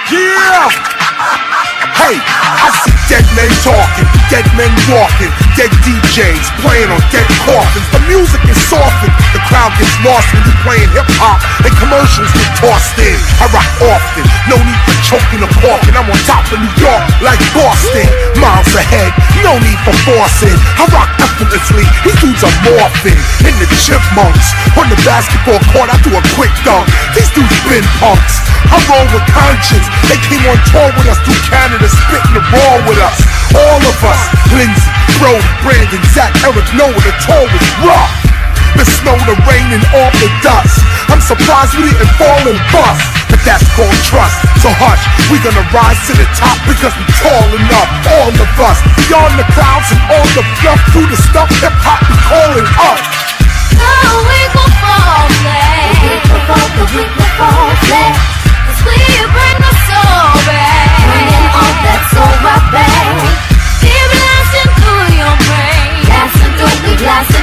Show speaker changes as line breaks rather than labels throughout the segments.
Yeah! Hey, I see dead men talking, dead men walking, dead DJs playing on dead coffins. The music is softened, the crowd gets lost when you're playing hip-hop and commercials get tossed in. I rock often, no need for choking or coughing. I'm on top of New York like Boston, miles ahead, no need for forcing. I rock effortlessly, these dudes are morphing. In the chipmunks, on the basketball court I do a quick dunk. These dudes been punks, I roll with conscience. They came on tour with us through Canada, spitting the raw with us. All of us, Lindsay, Brody, Brandon, Zach, Eric, Noah, the tour was rough. The snow, the rain, and all the dust. I'm surprised we didn't fall and bust, but that's called trust. So hush, we gonna rise to the top because we tall enough. All of us, beyond the clouds and all the fluff, through the stuff hip-hop be calling us.
Oh, we gon' fall flat. The weak will fall flat. 'Cause we bring the soul back. Bringing all that soul right back. Keep blasting through your brain. Blasting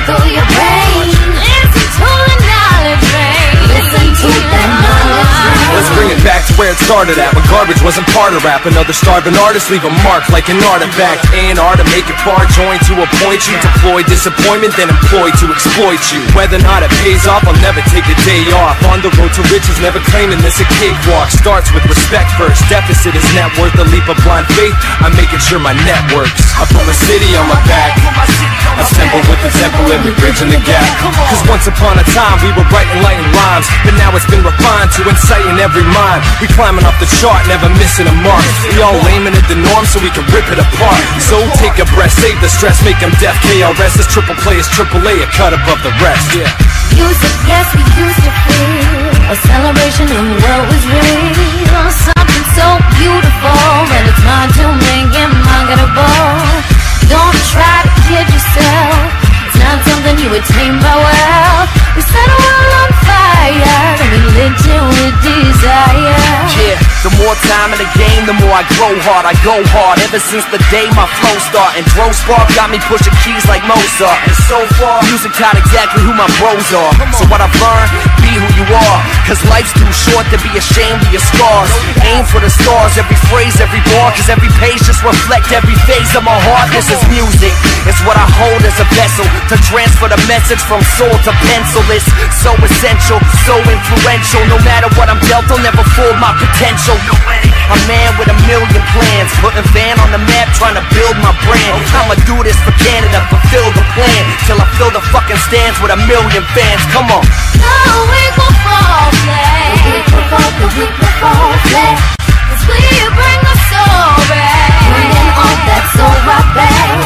through your brain. Listen to the knowledge rain. Listen to that knowledge rain.
Let's bring it back to where it started at, when garbage wasn't part of rap. Another starving artist leave a mark like an artifact. A&R to make it far, join to appoint you. Deploy disappointment, then employ to exploit you. Whether or not it pays off, I'll never take a day off. On the road to riches, never claiming this a cakewalk. Starts with respect first, deficit is net worth. A leap of blind faith, I'm making sure my net works. I put my city on my back, assemble with the temple, every bridge in the gap. Cause once upon a time we were writing light rhymes, but now it's been refined to inciting every mind. We climbing off the chart, never missing a mark. We all laming at the norm so we can rip it apart. So take a breath, save the stress, make them deaf. KRS is triple play, is triple A, a cut above the rest. Yeah.
Music, yes, we used to feel a celebration of what was real. Something so beautiful that it's hard to make it marketable. Don't try to kid yourself, it's not something you attain by wealth. We set a world on fire and we lit it with desire.
Yeah, the more time in the game, the more I grow hard. I go hard ever since the day my flow start. And Dro Spark got me pushing keys like Mozart. And so far, music taught exactly who my bros are. So what I've learned, be who you are. Cause life's too short to be ashamed of your scars. Aim for the stars, every phrase, every bar. Cause every page just reflect every phase of my heart. This is music, it's what I hold as a vessel to transfer the message from soul to pencil. It's so essential, so influential. No matter what I'm dealt, I'll never fool my potential. A man with a million plans, putting Van on the map, trying to build my brand. I'ma do this for Canada, fulfill the plan, till I fill the fucking stands with a million fans. Come on.
Oh, we gon' fall flat. The weak will fall flat. 'Cause we bring the soul back. Bringing all that soul right back.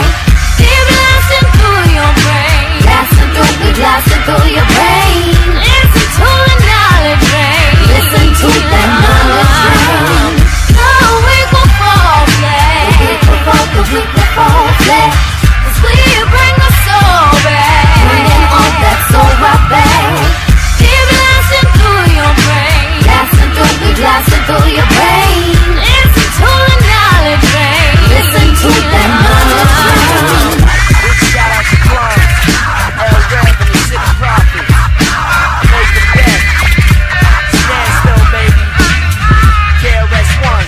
Keep blasting through your brain. Blasting through your brain. Listen to the knowledge rain. Listen to that knowledge rain. Oh, we gon' fall flat. The weak will fall flat. 'Cause we bring the soul back. Bringing all that soul right back. Keep blasting through your brain. Blasting through your brain. Listen to the knowledge rain. Listen to that knowledge rain.
Big shout out to Club, L Rev and the City Prophet. Make the best. Stand still, baby. KRS-One.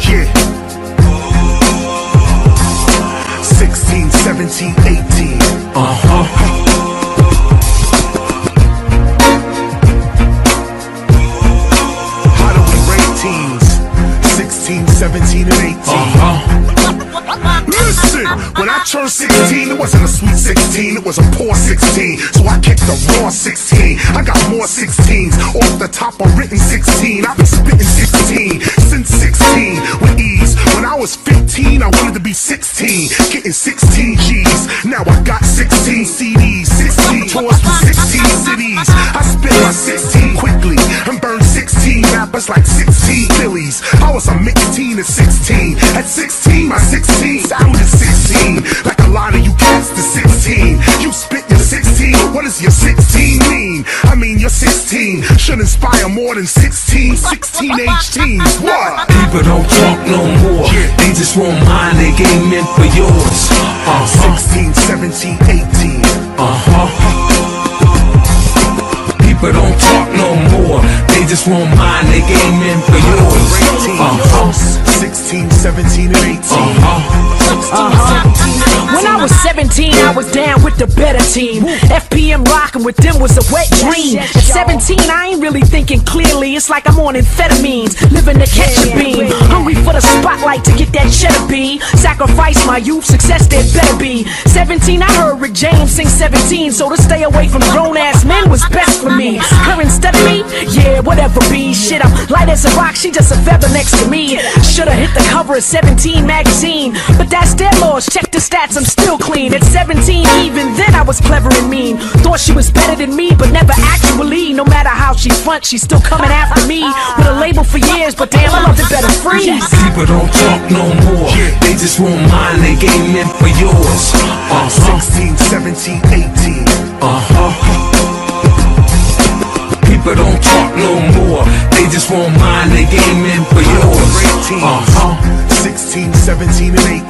Yeah. 16, 17, 18. How do we rate teens? 16, 17, and 18. Listen, when I turned 16, it wasn't a sweet 16, it was a poor 16. So I kicked a raw 16. I got more 16s off the top of written 16. I've been spitting 16 since 16 with ease. When I was 15, I wanted to be 16, getting 16 G's. Now I got 16 CDs, 16 tours from 16 cities. I spit my 16 quickly and burned 16 rappers like 16 Phillies. I was a mixed teen at 16. At 16, my 16 sounded 16. Like a lot of you cats to 16. You spit your 16, what does your 16 mean? I mean your 16 should should inspire more than 16 18s. What?
People don't talk no more. They just want mine, they game in for yours.
16, 17, 18.
People don't talk no more. They just want mine, they game in for yours.
16, 17, and 18.
When I was 17, I was down with the better team. FPM rockin' with them was a wet dream. At 17, I ain't really thinking clearly. It's like I'm on amphetamines, living to catch a beam. Hungry for the spotlight to get that cheddar B. Sacrifice my youth, success there better be. 17, I heard Rick James sing 17, so to stay away from grown-ass men was best for me. Her instead of me? Yeah, whatever be. Shit, I'm light as a rock, she just a feather next to me. Should've hit the cover of 17 magazine, but that's their laws, check the stats, I'm still clean. At 17, even then I was clever and mean. Thought she was better than me, but never actually. No matter how she front, she's still coming after me. With a label for years, but damn, I loved it better free.
People don't talk no more. They just want mine, they game in for yours.
16, 17, 18.
People don't talk no more. They just want mine, they game in for yours.
16, 17, and 18.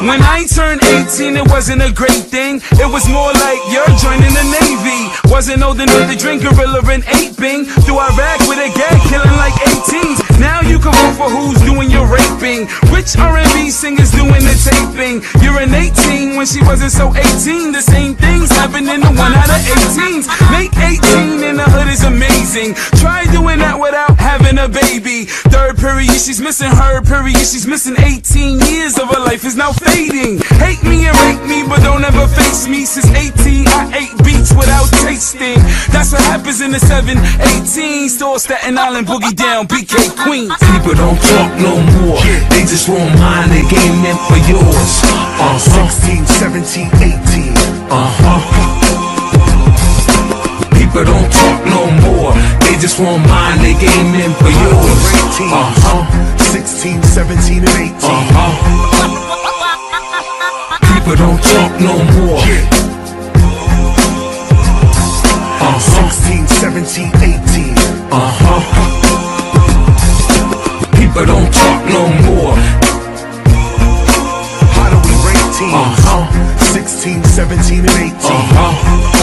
When I turned 18, it wasn't a great thing. It was more like you're joining the Navy. Wasn't old enough to drink Gorilla and 8-Bing. Through Iraq with a gag killing like 18s. Now you can vote for who's doing your raping. Which R&B singers doing the taping? You're an 18 when she wasn't so 18. The same things happening to 1 out of 18s. Make 18 in the hood is amazing. Try doing that without having a baby. Third period, she's missing her period. She's missing 18 years of her life is now fading. Hate me and rate me, but don't ever face me. Since 18, I ate beats without tasting. That's what happens in the 7-18 store. Staten Island, boogie down, BK Queens.
People don't talk no more. They just want mine, they game in for yours.
16, 17, 18.
People don't talk no more. They just want mine, they game in for yours.
16, 17, and 18.
People don't talk no more.
16, 17, 18.
People don't talk no more.
How do we rate teams? 16, 17, and 18.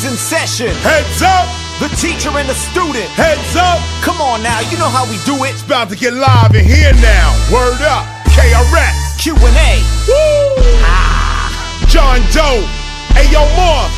In session.
Heads up!
The teacher and the student.
Heads up!
Come on now, you know how we do it.
It's about to get live in here now. Word up! KRS!
Q&A.
Woo! John Doe. Hey, yo, Marv.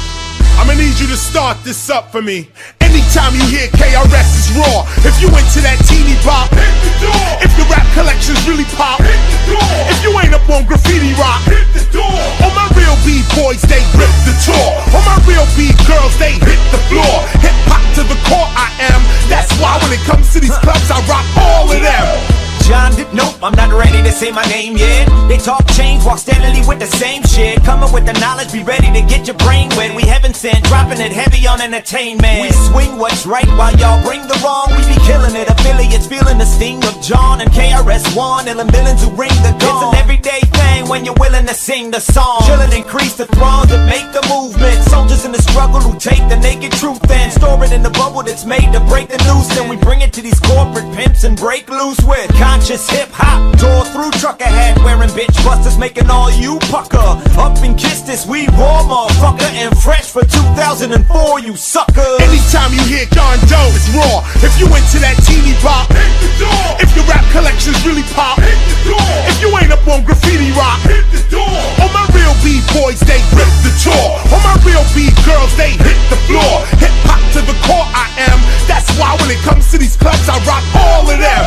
I'ma need you to start this up for me. Anytime you hear KRS is raw. If you into that teeny bop, hit the door. If your rap collections really pop, hit the door. If you ain't up on graffiti rock, hit the door. All my real B-boys, they rip the tour. All my real B-girls, they hit the floor. Hip hop to the core, I am. That's why when it comes to these clubs, I rock all of them.
John Dip, nope, I'm not ready to say my name yet. They talk change, walk steadily with the same shit. Coming with the knowledge, be ready to get your brain wet. We heaven sent, dropping it heavy on entertainment. We swing what's right while y'all bring the wrong. We be killing it, affiliates feeling the sting of John and KRS-One. And the millions who ring the gong. It's an everyday thing when you're willing to sing the song. Chillin' increase the throngs that make the movement. Soldiers in the struggle who take the naked truth and store it in the bubble that's made to break the noose. And we bring it to these corporate pimps and break loose with conscious hip-hop, tore through trucker hat wearing bitch busters, making all you pucker up and kiss this we raw motherfucker and fresh for 2004, you sucker.
Anytime you hear John Doe, it's raw. If you into that teeny bop, hit the door. If your rap collections really pop, hit the door. If you ain't up on graffiti rock, hit the door. All my real B-boys, they rip the tour. All my real B-girls, they hit the floor. Hip hop to the core, I am. That's why when it comes to these clubs, I rock all of them.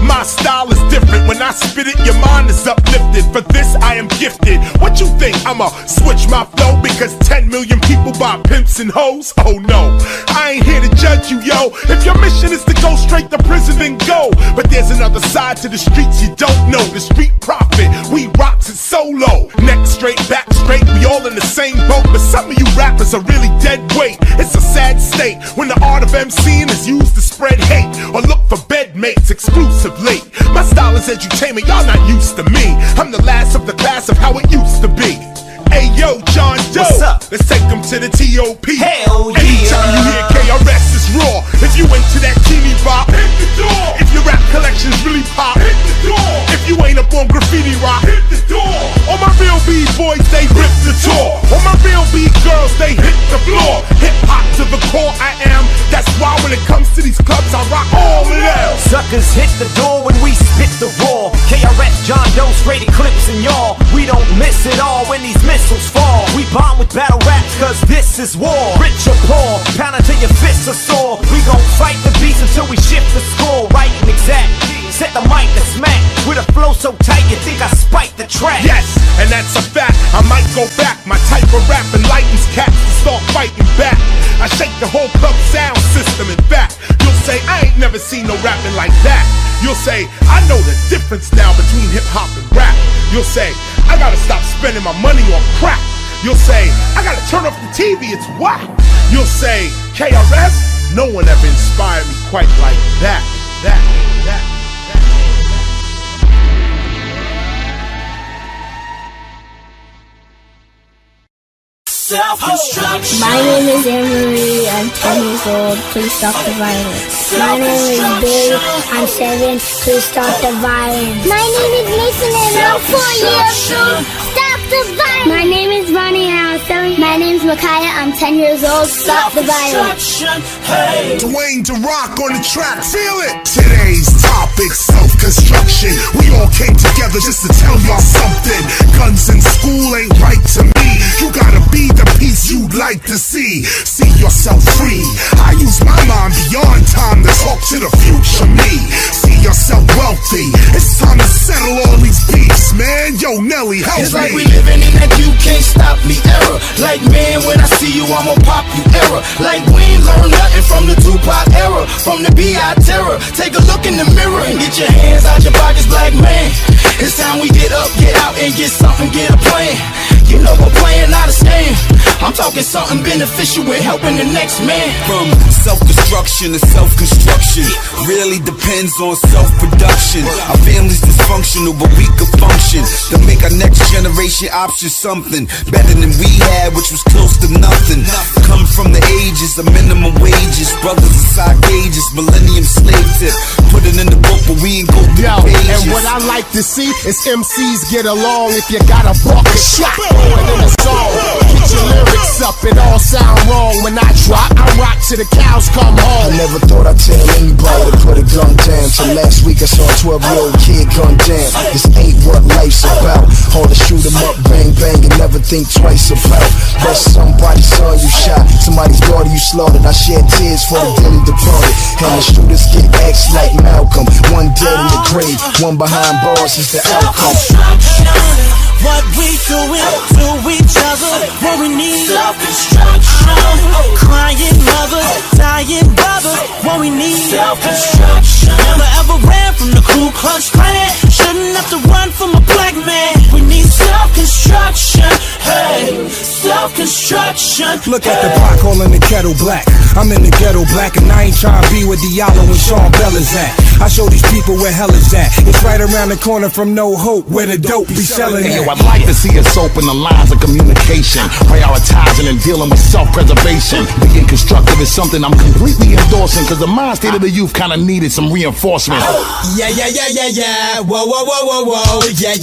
My style is different. When I spit it, your mind is uplifted. For this, I am gifted. What you think? I'ma switch my flow because 10 million people buy pimp pimps and hoes? Oh no, I ain't here to judge you, yo. If your mission is to go straight to prison, then go. But there's another side to the streets you don't know. The street prophet, we rocks it solo. Neck straight, back straight, we all in the same boat. But some of you rappers are really dead weight. It's a sad state when the art of MCing is used to spread hate or look for bedmates exclusively. My style is edutainment, y'all not used to me. I'm the last of the class of how it used to be. Hey yo, John Doe,
what's up?
Let's take them to the T.O.P.
Hell yeah.
Anytime you hear KRS, it's raw. If you into that teeny bop, hit the door. If your rap collection's really pop, hit the door. If you ain't up on graffiti rock, hit the door. All my real B-boys, they rip the tour. All my real B-girls, they hit the floor. Hip-hop to the core, I am. That's why when it comes to these clubs, I rock all of them.
Suckers hit the door when we spit the raw. KRS, John Doe, straight eclipse and y'all. We don't miss it all when these missiles fall. We bomb with battle raps cause this is war. Rich or poor, pound until your fists are sore. We gon' fight the beast until we shift the score. Right and exact, set the mic to smack. With a flow so tight you think I spiked the track.
Yes, and that's a fact, I might go back. My type of rap enlightens cats to start fighting back. I shake the whole club sound system. In fact, you'll say I ain't never seen no rapping like that. You'll say I know the difference now between hip-hop and rap. You'll say I gotta stop spending my money on crack. You'll say I gotta turn off the TV, it's whack. You'll say KRS, no one ever inspired me quite like that.
Self-destruction. My name is Anne-Marie, I'm 10 years old, please stop the violence. My name is Big, I'm 7, please stop the violence. My name is Mason and I'm 4 years old, stop the violence. My name is Ronnie and I'm 7. My name is Micaiah, I'm 10 years old, stop the violence.
Hey. Dwayne the Rock on the track, feel it. Today's topic, self-construction. We all came together just to tell y'all something. Guns in school ain't right to me. You gotta be the peace you'd like to see. See yourself free. I use my mind beyond time to talk to the future me. See yourself wealthy. It's time to settle all these beefs, man. Yo, Nelly, help
it's
me.
Like we living in that you can't stop me era. Like, man, when I see you, I'ma pop you era. Like, we ain't learned nothing from the Tupac era, from the B.I.G terror. Take a look in the mirror and get your hands out your pockets, black man. It's time we get up, get out, and get something, get a plan. You know we're playing not a scam. I'm talking something beneficial with helping the next man.
From self-destruction to self-construction really depends on self-production. Our family's dysfunctional, but we could function to make our next generation option something better than we had, which was close to nothing. Come from the ages of minimum wages, brothers inside cages, millennium slave tip. Put it in the book, but we ain't go through the pages.
And what I like to see is MCs get along. If you got a buck, a shot, in a song, get your lyrics up. It all sound wrong when I drop. I rock till the cows come home.
I never thought I'd tell anybody to put a gun down. Till last week I saw a 12-year-old kid gunned down. This ain't what life's about. All to shoot 'em up, bang bang, and never think twice about. But somebody's son you shot, somebody's daughter you slaughtered. I shed tears for the dearly departed, and the shooters get X like Malcolm. One dead in the grave, one behind bars is the outcome.
What we doing to each other, what we need, self-destruction. Crying mother, dying brother, what we need, self-destruction. Never ever ran from the Ku Klux Klan, shouldn't have to run from a black man. We need self-construction, hey, self-construction.
Look at the pot calling the kettle black. I'm in the ghetto black and I ain't trying to be where Diallo and Sean Bell is at. I show these people where hell is at. It's right around the corner from No Hope, where the dope be selling at.
I'd like to see us open the lines of communication, prioritizing and dealing with self-preservation. Being constructive is something I'm completely endorsing, cause the mind state of the youth kinda needed some reinforcement.
Yeah. Whoa. Yeah.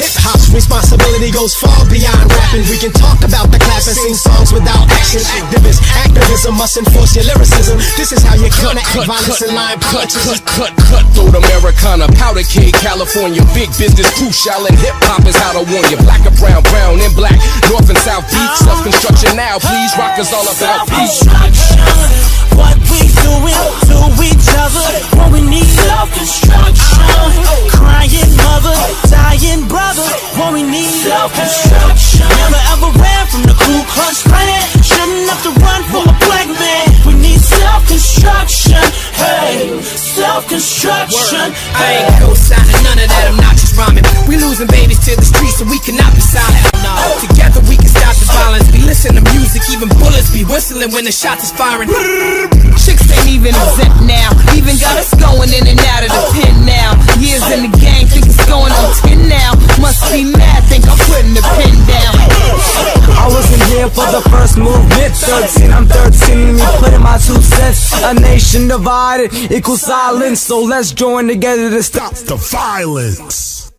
Hip-hop's responsibility goes far beyond rapping. We can talk about the class and sing songs without action. Activism must enforce your lyricism. This is how you counteract violence and line punches.
Cut through Americana, powder keg, California, big business, crucial, and hip-hop is how to warn you. Black or brown, brown and black, north and south, beat, self-construction now, please, rock is all about peace.
What we doing to each other, what we need, self-destruction. Crying mother, dying brother, what we need, self-destruction. Never ever ran from the Ku Klux Klan, self-construction.
I ain't co-signing none of that, I'm not just rhyming. We losing babies to the streets and we cannot be silent. No. Together we can stop the violence. We listen to music, even bullets be whistling when the shot is firing. Chicks ain't even exempt now. Even got us going in and out of the pen now. Years in the game, think it's going on 10 now. Must be mad, think I'm putting the pen down.
I wasn't here for the first movement. 13, I'm 13, me putting my 2 cents. A nation divided equals silence. So let's join together to stop the violence.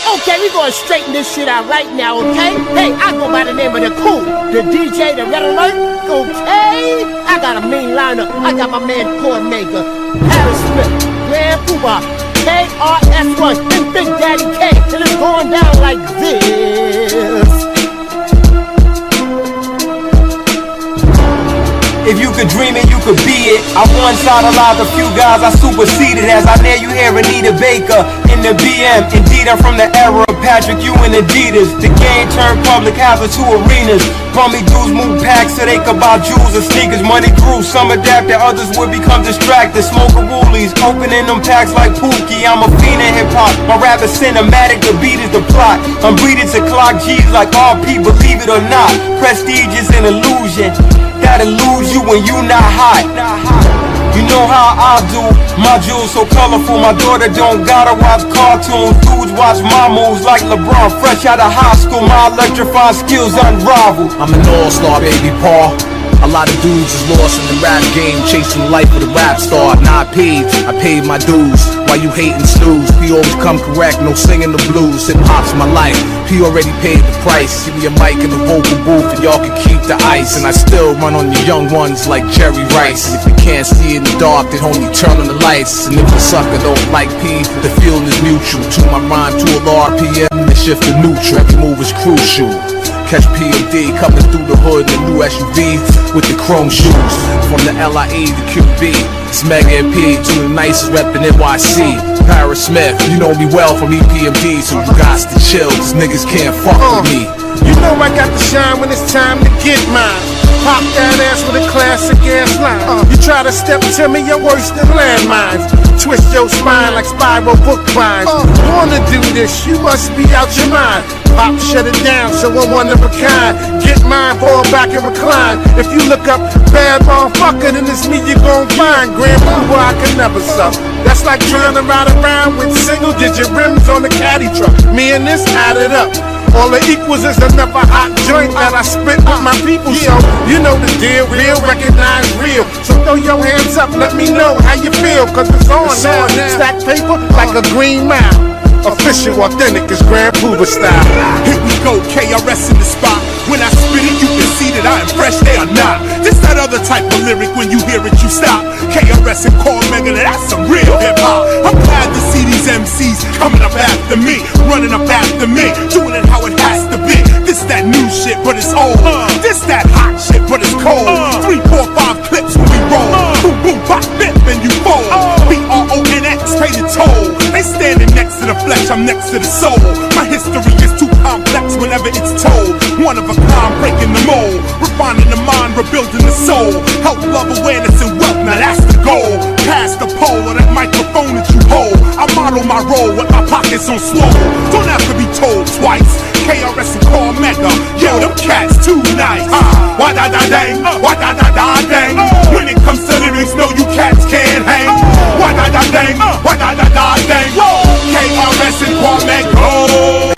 Okay, we gonna straighten this shit out right now, okay? Hey, I go by the name of the Cool, the DJ, the Red Alert, okay? I got a mean lineup. I got my man Chord Maker, Harris Smith, Grand Poobah, KRS-One, and Big Daddy K, and it's going down like this.
If you could dream it, you could be it. I once idolized a few guys I superseded. As I near you hear Anita Baker in the BM. Indeed, I'm from the era of Patrick Ewing Adidas. The game turned public house to arenas. Bummy dudes move packs so they could buy jewels and sneakers. Money grew, some adapted, others would become distracted. Smoking woolies, opening them packs like Pookie. I'm a fiend in hip-hop, my rap is cinematic, the beat is the plot. I'm breeding to clock G's like RP, believe it or not. Prestige is an illusion that eludes you when you not hot. You know how I do, my jewels so colorful. My daughter don't gotta watch cartoons. Dudes watch my moves like LeBron, fresh out of high school. My electrifying skills unrivaled.
I'm an all-star, baby, Paul. A lot of dudes is lost in the rap game, chasing life with a rap star. Now I paid my dues. While you hating snooze, P always come correct, no singing the blues. Hip-hop's my life, P already paid the price. Give me a mic in the vocal booth and y'all can keep the ice. And I still run on your young ones like Jerry Rice. And if you can't see in the dark, then homie turn on the lights. And if the sucker don't like P, the feeling is mutual. Tune my rhyme to a low RPM and shift to neutral. Every move is crucial. Catch PMD coming through the hood in the new SUV with the chrome shoes. From the LIE to QB, it's Mega MP to the nicest rep in NYC. Paris Smith, you know me well from EPMD, so you got to chill, cause niggas can't fuck with me.
You know I got to shine when it's time to get mine. Pop that ass with a classic ass line. You try to step to me, you're worse than landmines. Twist your spine like spiral book binds. Wanna do this, you must be out your mind. Pop, shut it down, so I'm one of a kind. Get mine, fall back and recline. If you look up bad motherfucker, then it's me you gon' find. Grand Poobah, I can never suck. That's like trying to ride around with single-digit rims on a caddy truck. Me and this added up. All it equals is another hot joint that I spit with my people. So you know the deal, real, recognize real. So throw your hands up, let me know how you feel, cause it's on now. Stack paper like a green mile. Official, authentic, is Grand Poobah style.
Here we go, KRS in the spot. When I spit it, you can see that I am fresh, they are not. This that other type of lyric, when you hear it, you stop. KRS and Chord Mega, that's some real hip-hop. I'm glad to see these MCs coming up after me, running up after me, doing it how it has to be. This that new shit, but it's old. This that hot shit, but it's cold. 3, 4, 5 clips when we roll. Boom, boom, pop, bip, and you fold. BRONX, pay the toll. They standing next to the flesh, I'm next to the soul. My history is too complex whenever it's told. One of a kind, breaking the mold. Refining the mind, rebuilding the soul. Health, love, awareness, and wealth, now that's the goal. Pass the pole of that microphone that you hold. I model my role with my pockets on swole. Don't have to be told twice. KRS and Chord Mega, yo, them cats too nice. Why da da dang, why da da da dang. When it comes to lyrics, no, you cats can't hang. Why da da dang, why da da da dang. KRS and Chord Mega.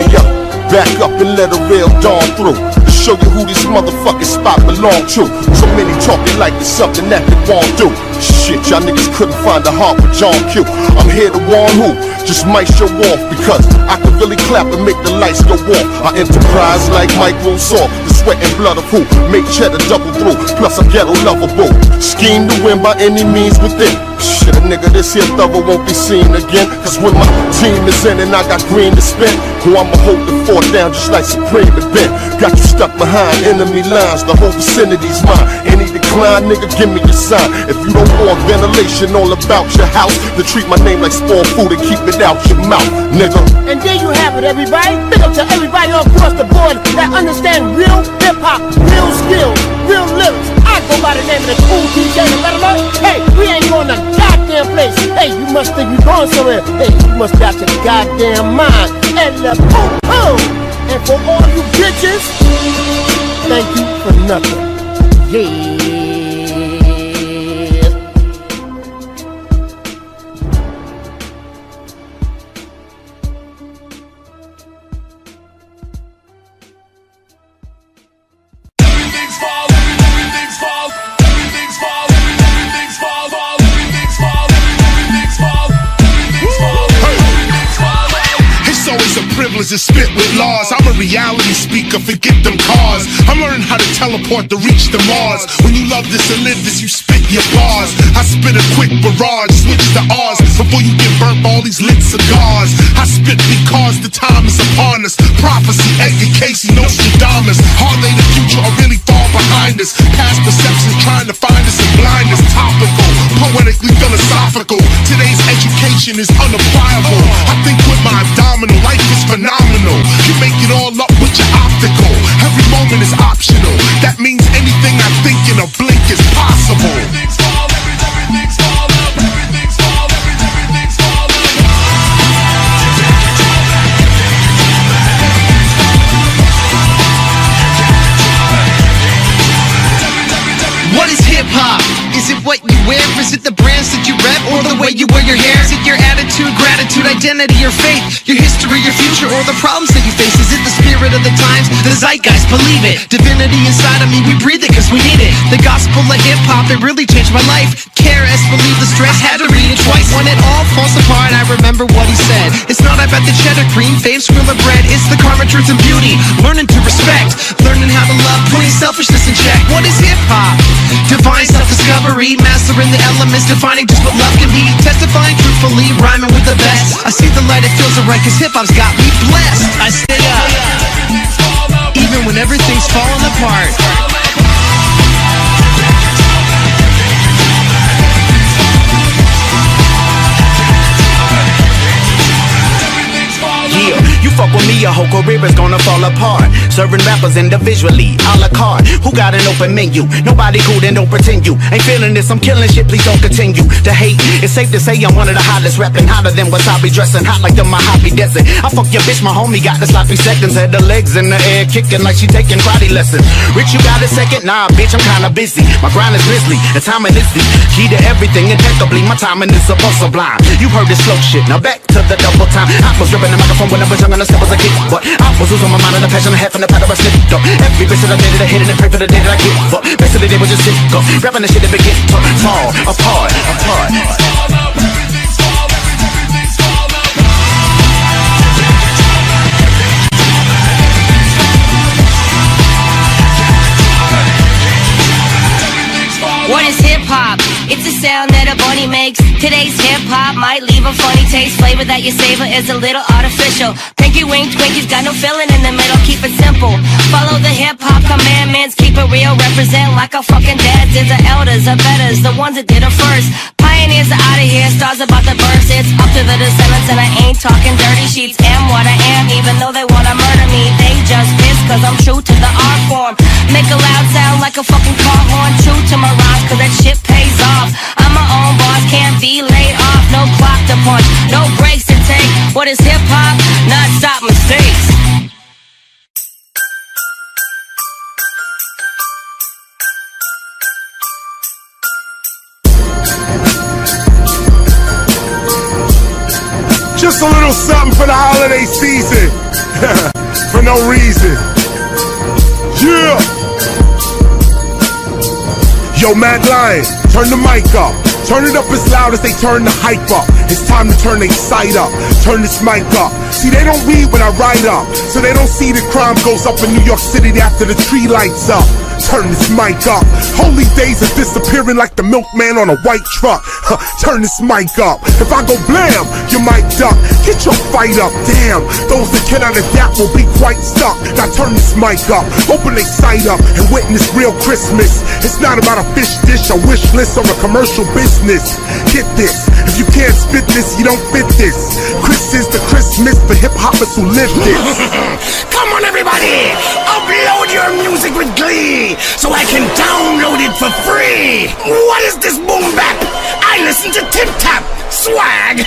Hey yo, back up and let a real dawn through. To show you who this motherfucking spot belong to. So many talking like it's something that they won't do. Shit, y'all niggas couldn't find a heart with John Q. I'm here to warn who just might show off, because I can really clap and make the lights go off. I enterprise like Microsoft, the sweat and blood of who make cheddar double through. Plus I'm ghetto lovable, scheme to win by any means within. Shit, a nigga, this here thugger won't be seen again. Cause when my team is in and I got green to spend, I'ma hold the fort down just like Supreme and bent. Got you stuck behind enemy lines, the whole vicinity's mine. Any decline, nigga, give me a sign. If you don't want ventilation all about your house, then treat my name like spoiled food and keep it out your mouth, nigga.
And there you have it, everybody. Big up to everybody all across the board that understand real hip-hop, real skills, real lyrics. I go by the name of the cool DJ and let 'em know, hey, we ain't going to goddamn place. Hey, you must think you going somewhere. Hey, you must got your goddamn mind. And the boom. And for all you bitches, thank you for nothing. Yeah.
To spit with laws, I'm a reality speaker, forget them cars. I'm learning how to teleport to reach the Mars. When you love this and live this, you spit your bars. I spit a quick barrage, switch to R's before you get burnt by all these lit cigars. I spit because the time is upon us. Prophecy, Edgar Casey, Nostradamus. Are they the future or really far behind us? Past perceptions trying to find us in blindness. Topical, poetically philosophical. Today's education is unappliable. I think with my abdominal, life is phenomenal. You make it all up with your optical. Every moment is optional. That means anything I think in a blink is possible. Everything's fall, everything's fall up. Everything's fall, everything's fall up.
What is hip-hop? Is it what you wear? Is it the brands that you rep? Or the way you wear your hair? Is it your attitude, gratitude, identity, or faith? Your history, your future, or the problems that you face? Is it the spirit of the times? The zeitgeist, believe it. Divinity inside of me, we breathe it cause we need it. The gospel of hip-hop, it really changed my life. KRS, believe the stress, had to read it twice. When it all falls apart, I remember what he said. It's not about the cheddar cream, fave, skrilla bread. It's the karma, truth, and beauty. Learning to respect, learning how to love, putting selfishness in check. What is hip-hop? Divine self-discovery, mastering the elements, defining just what love can be. Testifying truthfully, rhyming with the best. I see the light, it feels alright, cause hip-hop's got me blessed. I stay up, even when everything's falling apart.
Yeah, you fuck with me, your whole career is gonna fall apart. Serving rappers individually, a la carte. Who got an open menu? Nobody cool, then don't pretend you ain't feeling this. I'm killing shit, please don't continue to hate. It's safe to say I'm one of the hottest, rapping hotter than wasabi, dressing hot like the Mojave Desert. I fuck your bitch, my homie got the sloppy seconds. Had the legs in the air, kicking like she taking karate lessons. Rich, you got a second? Nah, bitch, I'm kinda busy. My grind is grisly, and timing is the key to everything impeccably. My timing is supposed sublime. You heard this slow shit, now back to the double time. I was ripping the microphone when I was young and I still was a kid, but I was losing my mind and the passion I had from the powder I slipped up. Every bitch that I did it, I hit it and pray for the day that I get. But basically they was just sick up, rapping the shit that begin to fall apart.
What is hip-hop? It's a sound that a bunny makes. Today's hip-hop might leave a funny taste. Flavor that you savor is a little artificial. Pinky wink, Twinkies got no filling in the middle. Keep it simple. Follow the hip-hop commandments. Keep it real, represent like our fucking dads did. The elders, the betters, the ones that did it first. Pioneers are out of here, stars about to burst. It's up to the descendants and I ain't talking dirty sheets. Am what I am, even though they wanna murder me. They just pissed cause I'm true to the art form. Make a loud sound like a fucking car horn. True to my rhymes cause that shit pays off. I'm my own boss, can't be laid off. No clock to punch, no breaks to take. What is hip hop? Non-stop mistakes.
Just a little something for the holiday season. For no reason. Yeah. Yo, Mad Lion, turn the mic up. Turn it up as loud as they turn the hype up. It's time to turn their sight up. Turn this mic up. See, they don't read when I write up, so they don't see the crime goes up in New York City after the tree lights up. Turn this mic up. Holy days are disappearing like the milkman on a white truck. Turn this mic up. If I go blam, you might duck. Get your fight up. Damn, those that cannot adapt will be quite stuck. Now turn this mic up. Open their sight up and witness real Christmas. It's not about a fish dish, a wish list, or a commercial business. Get this. If you can't spit this, you don't fit this. Chris is the Christmas for hip-hoppers who live this.
Come on everybody, upload your music with glee so I can download it for free. What is this boom bap? I listen to Tip Tap. Swag.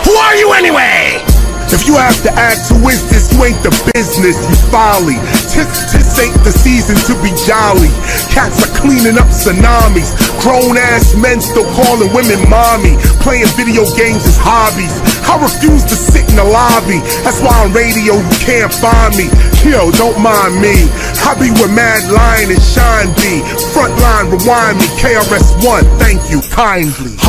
Who are you anyway?
If you have to ask who is this, you ain't the business, you folly. Tis ain't the season to be jolly. Cats are cleaning up tsunamis. Grown ass men still calling women mommy. Playing video games as hobbies. I refuse to sit in the lobby. That's why on radio you can't find me. Yo, don't mind me. I be where Mad Lion and Shine be. Frontline, rewind me. KRS-One, thank you kindly.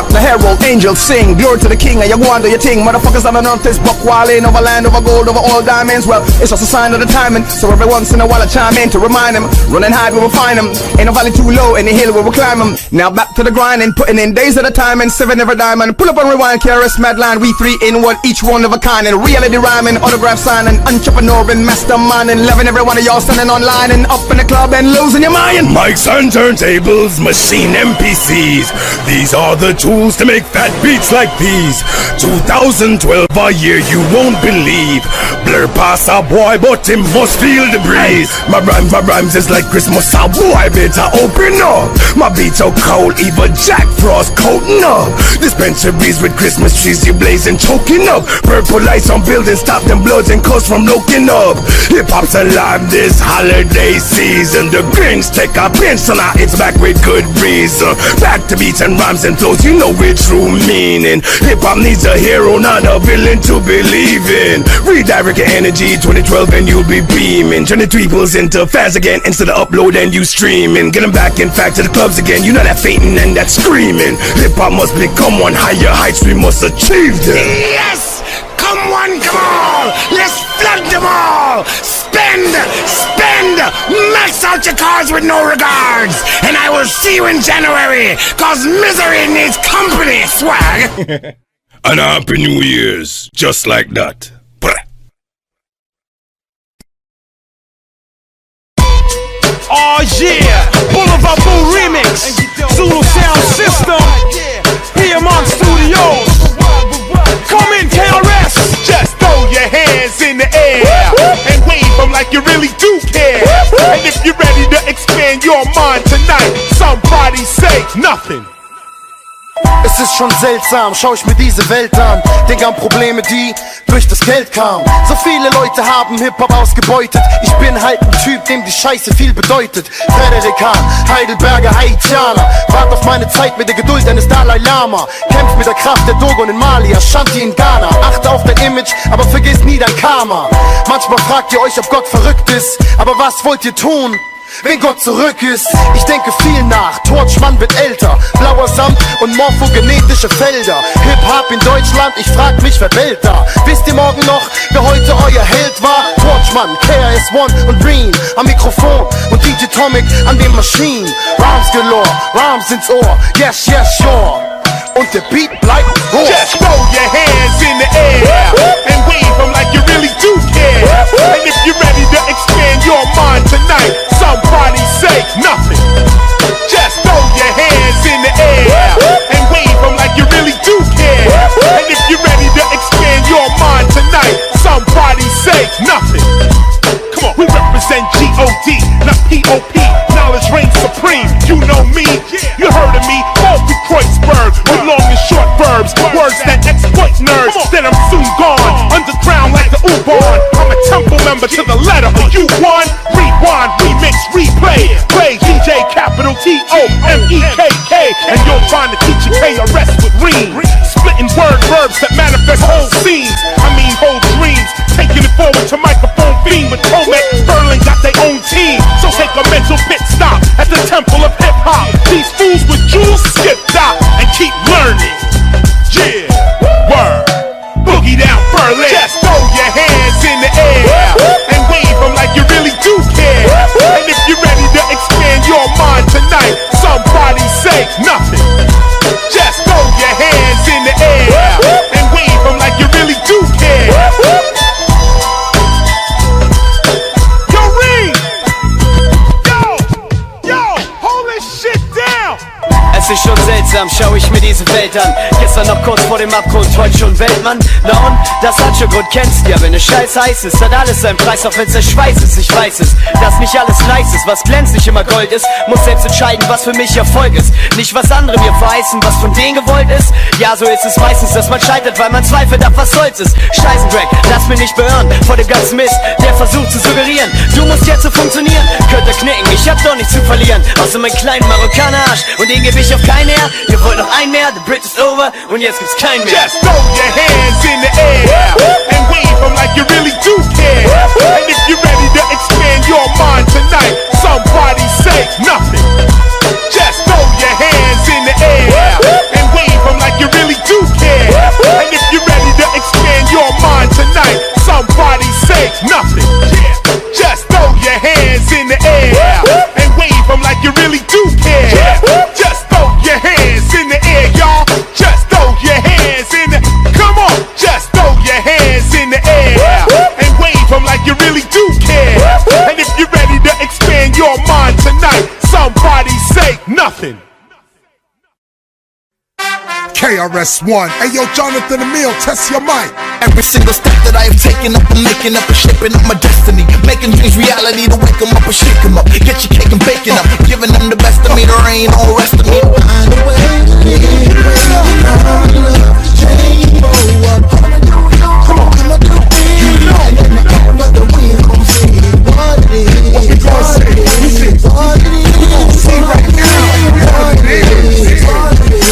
The herald angels sing, glory to the king, and you go on do your thing. Motherfuckers on the north is buck walling over land, over gold, over all diamonds. Well, it's just a sign of the timing. So every once in a while I chime in to remind them. Running high, we will find them. Ain't no valley too low, any hill we will climb them. Now back to the grind and putting in days at a time and 7 every diamond. Pull up and rewind, KRS Madline, we 3 in 1, each one of a kind. And reality rhyming, autograph signing, entrepreneur and mastermind. And loving every one of y'all standing online and up in the club and losing your mind.
Mics and turntables, machine MPCs. These are the tools to make fat beats like these. 2012 a year you won't believe. Blur past a boy but him must feel the breeze. My rhymes is like Christmas, a boy better open up. My beats are cold, even Jack Frost coating up. Dispensaries with Christmas trees you blazing choking up. Purple lights on buildings stop them bloods and coast from looking up. Hip hop's alive this holiday season. The Grinch take a pinch so now it's back with good reason. Back to beats and rhymes and flows, you know with true meaning. Hip hop needs a hero, not a villain to believe in. Redirect your energy 2012 and you'll be beaming. Turn the peoples into fans again instead of upload and you streaming. Get them back in fact to the clubs again. You know that fainting and that screaming. Hip hop must become one higher heights, we must achieve them.
Yes! Come on, let's flood them all. Spend, max out your cars with no regards. And I will see you in January, cause misery needs company, swag.
And happy New Year's, just like that.
Oh yeah, Boulevard Boo Remix, Zulu Sound System, PMon Studios. Come in, KRS.
Just throw your hands in the air and wave them like you really do care. And if you're ready to expand your mind tonight, somebody say nothing.
Es ist schon seltsam, schau ich mir diese Welt an. Denk an Probleme, die durch das Geld kamen. So viele Leute haben Hip-Hop ausgebeutet. Ich bin halt ein Typ, dem die Scheiße viel bedeutet. Frederik Hahn, Heidelberger, Haitianer. Wart auf meine Zeit mit der Geduld eines Dalai Lama. Kämpft mit der Kraft der Dogon in Mali, Ashanti in Ghana. Achte auf dein Image, aber vergiss nie dein Karma. Manchmal fragt ihr euch, ob Gott verrückt ist. Aber was wollt ihr tun, wenn Gott zurück ist? Ich denke viel nach, Torchmann wird älter. Blauer Samt und morphogenetische Felder. Hip-Hop in Deutschland, ich frag mich, wer bellt da? Wisst ihr morgen noch, wer heute euer Held war? Torchmann, KRS-One und Green am Mikrofon und DJ Tomic an den Maschinen. Rhymes galore, Rhymes ins Ohr, yes, yes, sure. Und der Beat bleibt roh.
Just throw your hands in the air and wave them like you really do care. And if you're ready to expand your mind tonight, somebody say nothing. Just throw your hands in the air and wave them like you really do care. And if you're ready to expand your mind tonight, somebody say nothing. Come on, we represent G-O-D, not P-O-P. Knowledge reigns supreme, you know me, you heard of me. Multi Kreuzberg with long and short verbs, words that exploit nerds. Then I'm soon gone, underground like the U-Bahn. I'm a temple member to the letter of U1. Rewind, remix, replay, play DJ capital T-O-M-E-K-K. And you'll find the teacher KRS with ream, splitting word verbs that manifest whole scenes. I mean whole dreams, taking it forward to microphone beam with Tomek. Berlin got their own team, so take a mental pit stop at the temple of hip hop. These fools with jewels skip out and keep learning. Yeah, word, boogie down Berlin. Just throw your hands in the air and wave them
Es ist schon seltsam, schau ich mir diese Welt an. Gestern noch kurz vor dem Abgrund, heute schon Weltmann. Na und, das hat schon Grund, kennst ja, wenn es scheiß heiß ist, hat alles seinen Preis, auch wenn's der Schweiß ist. Ich weiß es, dass nicht alles nice ist, was glänzt nicht immer Gold ist. Muss selbst entscheiden, was für mich Erfolg ist. Nicht was andere mir verheißen, was von denen gewollt ist. Ja, so ist es meistens, dass man scheitert, weil man zweifelt, ab was soll's ist. Scheißendreck, lass mich nicht beirren vor dem ganzen Mist, der versucht zu suggerieren, du musst jetzt so funktionieren. Könnte knicken, ich hab doch nichts zu verlieren, außer meinen kleinen Marokkaner-Arsch, und den geb ich auf keinen her. Ihr wollt noch einen mehr, the bridge is over, und jetzt gibt's keinen mehr.
Just throw your hands in the air and wave them like you really do care. And if you're ready to expand your mind tonight, somebody say nothing. Just throw your hands in the air and wave them like you really do care. And if you're ready to expand your mind tonight, somebody say nothing. Just throw your hands in the air and wave them like you really do care. Just throw your hands in the air, y'all. Just throw your hands in the. Come on, just throw your hands in the air and wave them like you really do care. And if you're ready to expand your mind tonight, somebody say nothing.
KRS-One, hey yo, Jonathan Emile, test your mic.
Every single step that I have taken up, I'm making up and shaping up my destiny. Making dreams reality to wake them up and shake them up. Get your cake and bake it up. Giving them the best of me, there ain't no rest of me. Find a way to live, come on, come on, do it. And in the end of the week, I'm saying what it is.
What we gonna say? We say
what it is.
See right now, what it is.
What it is.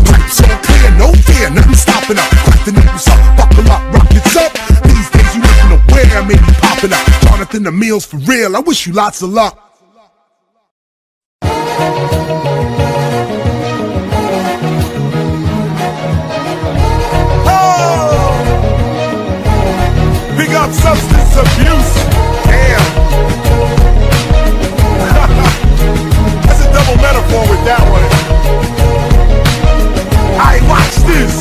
Pipes all clear, no fear, nothing stopping up. Crack the nipples up, buckle up, rockets up. These days you looking aware, maybe popping up. Jonathan Emile's for real, I wish you lots of luck.
Big up substance abuse. Damn. That's a double metaphor with that one. Alright, watch this.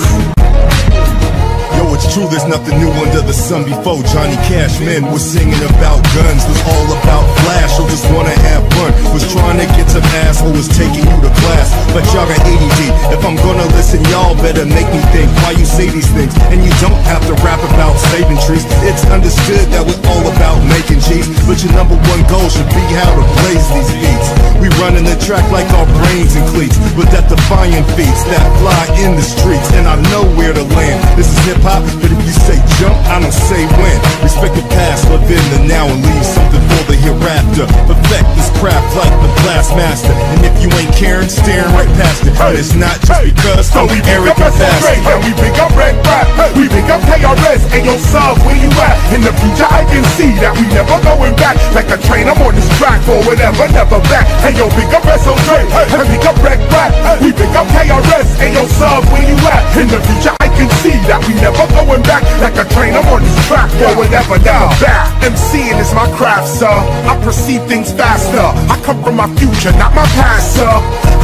Yo, it's true, there's nothing new under the sun. Before Johnny Cash, men was singing about guns, was all about flash, or just wanna have fun. Was trying to get some ass, or was taking you to class. But y'all got ADD. If I'm gonna listen, y'all better make me think why you say these things. And you don't have to rap about saving trees. It's understood that we're all about making cheese, but your number one goal should be how to blaze these beats. We running the track like our brains and cleats, with that defying feats that fly in the streets. And I know where to land. This is hip-hop, but if you say jump, I don't say when. Respect the past, live in the now, and leave something for the hereafter. Perfect this craft like the blast master. And if you ain't caring, staring right past it. And it's not just because
so we pick up SO3 and we pick up Red Rap. We pick up KRS and yo sub, where you at? In the future I can see that we never going back. Like a train, I'm on this track for whatever, never back. And yo pick up SO3 and pick up Red Rap. We pick up KRS and yo sub, where you at? In the future I can see that we never going back. Like a train, I'm on this track for whatever, never back. MCing is my craft, sir. I perceive things faster. I come from my future, not my past, sir.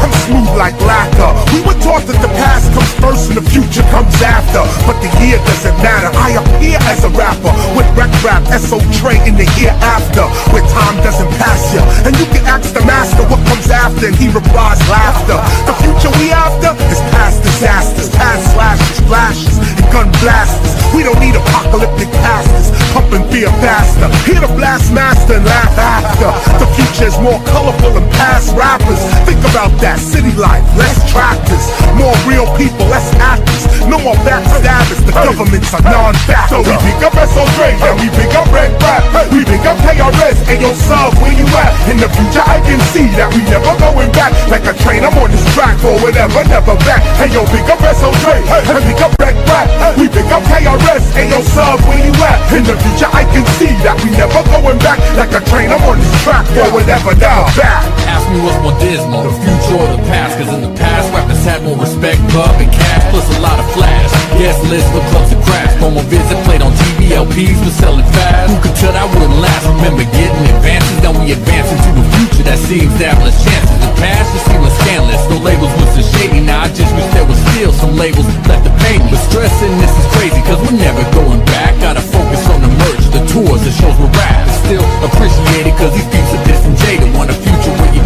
I'm smooth like lacquer. We were taught that the past comes first and the future comes after. But the year doesn't matter. I appear as a rapper with rap, SO3 in the year after, where time doesn't pass ya. And you can ask the master what comes after, and he replies laughter. The future we after is past disasters, past slashes, flashes, and gun blasters. We don't need apocalyptic pastors pumping fear faster. Hear the blast master and laugh after. The future is more colorful than past rappers. Think about that, city life, less tractors, more real people, less actors, no more backstabbers. The governments are non-factors. So we pick up SO3 and we pick up Red Rap. We pick up KRS and yo sub, where you at? In the future I can see that we never going back. Like a train, I'm on this track for whatever, never back. And yo pick up SO3 and pick up Red Rap. We pick up KRS and yo sub, where you at? In the future I can see that we never going back. Like a train, I'm on this track for whatever, never back.
Ask me what's more dismal, the future or the past. Cause in the past rappers had more respect, love and cash, plus a lot of flash. Guest list for clubs and crafts. Promo visit played on TV, LPs was selling fast. Who could tell that wouldn't last? Remember getting advances, now we advance into the future that seems to have less chances. The past just seems scandalous, no labels was so shady. Now I just wish there was still some labels left to pay me. But stressing this is crazy cause we're never going back. Gotta focus on the merch, the tours, the shows we're rap. It's still appreciated cause these beats are distant jaded. Want a future where you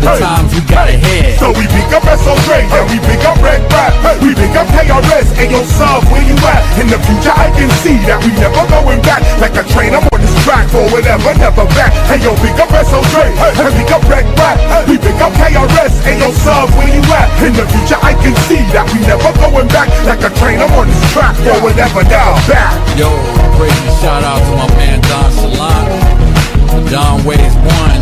the times we got ahead.
So we pick up SO3, and we pick up Red Rap. We pick up KRS, and yo, sub, where you at? In the future I can see that we never going back. Like a train, I'm on this track for whatever, never back. Hey yo, pick up SO3, and pick up Red Rap. We pick up KRS, and yo, sub, where you at? In the future I can see that we never going back. Like a train, I'm on this track for whatever, now back.
Yo, crazy shout out to my man Don Solano. Don Ways 1,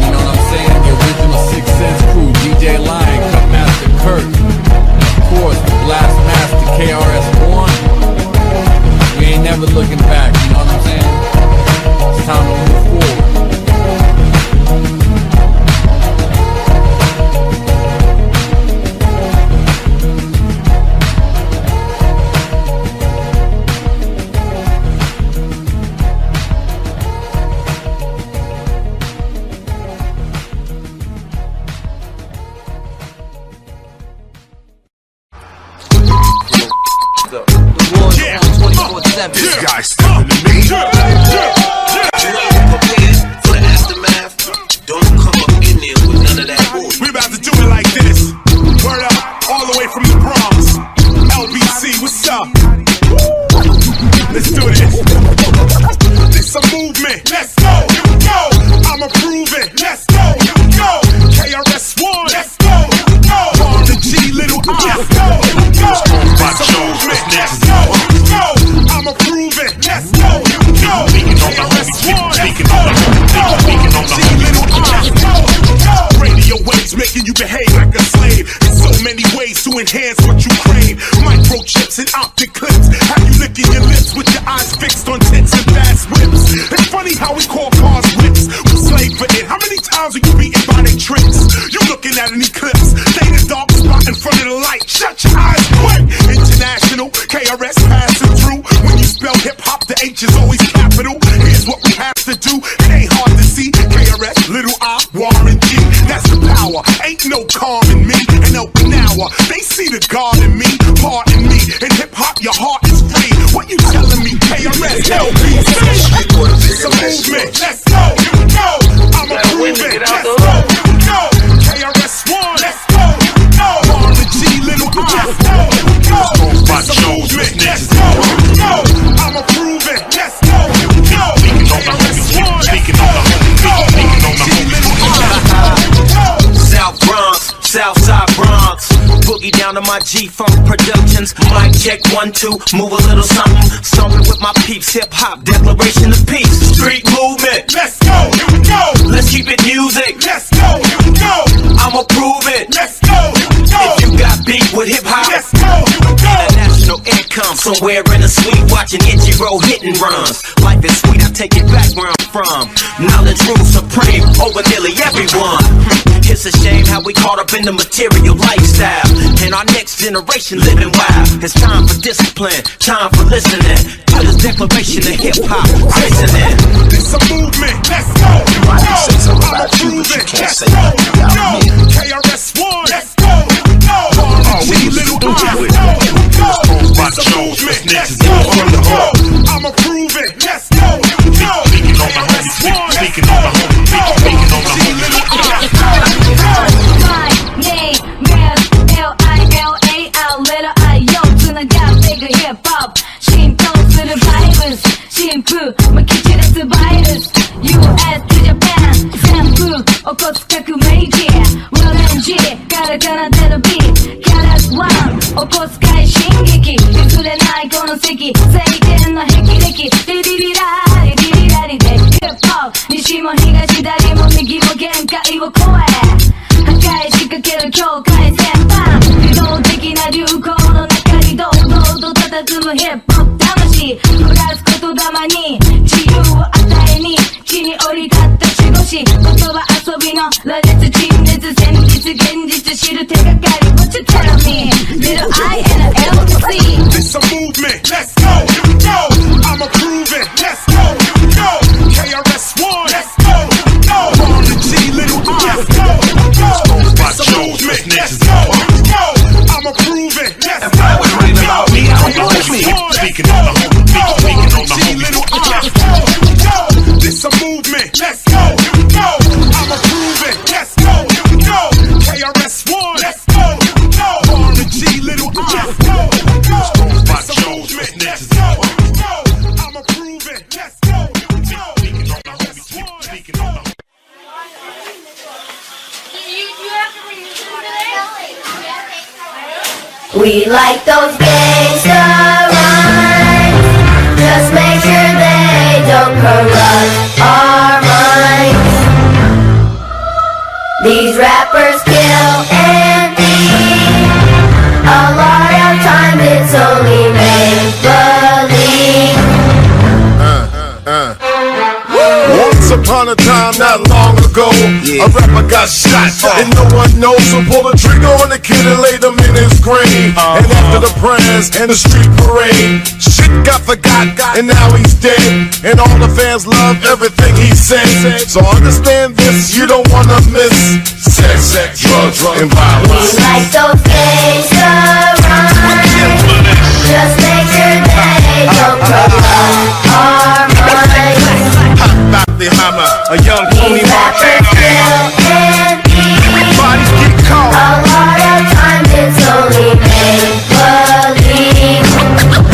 you know what I'm saying? The original 6 Sense crew, DJ Lion, Cutmaster Kurt, and of course the Blast Master KRS-One. We ain't never looking back, you know what I'm saying? It's time to move forward.
This guy's stepping to me.
For the aftermath, don't come up in there with none of that bull.
We about to do it like this. Word up, all the way from the Bronx. LBC, what's up? Let's do this. This a movement. Let's go. Here we go. I'ma prove it. Let's go. Here we go. KRS-One. Let's go. Here we go. Born the G, little I. Let's go. Here we go. This a movement. Let's go. Here we go. I'ma prove it. Let's go. Here we go. KRS-One. Let's go. G, little I. Let's go. Radio waves making you behave like a slave. There's so many ways to enhance what you crave. Microchips and optic clips. Have you licking your lips with your eyes fixed on tits and fast whips? It's funny how we call cars whips. We slave for it. How many times are you beaten by they tricks? You looking at an eclipse. Stay in the dark spot in front of the light. Shut your eyes quick. International KRS passing through. When you spell hip hop, the H is always capital. Here's what we have to do. It ain't hard to see. KRS, little I, Warren G. That's the power. Ain't no calm in me. An open hour. They see the God in me. Pardon me. In hip hop, your heart is free. What you telling me? KRS, LBC. It's a movement. Let's go. Here we go. I'ma prove it. Let's go. Here we go. KRS-One. Let's go. Here we go. Born the G, little I. Let's go. Here we go. It's a movement. Let's go. Here we go. I'ma prove it. Let's go. Here we go. KRS-One. Let's go. Born the G, little I.
South Bronx, Southside Bronx. Boogie down to my G-Funk Productions. Mic check 1, 2, move a little something. Stomping with my peeps, hip-hop, declaration of peace. Street movement.
Let's go, here we go.
Let's keep it music.
Let's go, here we go.
I'ma prove it.
Let's go, here we go.
If you got beef with hip-hop,
let's go, here we go.
International income, somewhere in the suite, watching Ichiro hit and runs. Life is sweet, I take it back where I'm from. Knowledge rules supreme over nearly everyone. It's a shame how we caught up in the material lifestyle, and our next generation living wild. It's time for discipline, time for listening to this declaration of hip-hop christening.
It's a movement, let's go. I'ma prove it, let's go. KRS-One, let's go. Here we go. G, little I, let's go. Here we go. It's a movement, let's go. Here we go. I'ma prove it, let's go. Here we go. KRS-One, let's go. Here we go. G, little I, let's go.
My name is L-I-L-A-L letter I-O つながってく hip-hop 浸透するバイブス新風まき散らすバイルス US to Japan 旋風起こす革命時 Will and G から奏でる beat キャラスワン起こす快進撃譲れないこの席晴天の霹靂リリリラリリリラリで hip-hop 西も東左も右も限界を超え破壊しかける境界線パン自動的な流行の中に堂々と佇むヒップホップ魂暮らす言霊に自由を与えに地に降り立った守護神言葉遊びの羅列陳列戦術現実知る手がかり What you tell me Little I and a LC
It's a movement let's go here we go I'ma prove it let's go here we go KRS-One let's go here we go Born the G little I let's go here we go It's a movement let's go here we go I'ma prove it let's go here we go Speaking on the home speaking on the home little I let's go here we go It's a movement let's go here we go I'ma prove it let's go here we go
We like those gangsta rhymes. Just make sure they don't corrupt our minds. These rappers kill and eat. A lot of time it's only make-believe.
Once upon a time, not long ago, a rapper got shot, and no one knows. So pull the trigger on the kid and laid him in his grave. And after the prayers and the street parade, shit got forgot, and now he's dead. And all the fans love everything he said. So understand this, you don't wanna miss sex, drugs, and violence.
We like those gangsta rhymes. Just make sure they don't corrupt our minds.
Hot the hammer, a young Tony Montana.
Bodies
get caught.
A lot of times it's only make-believe.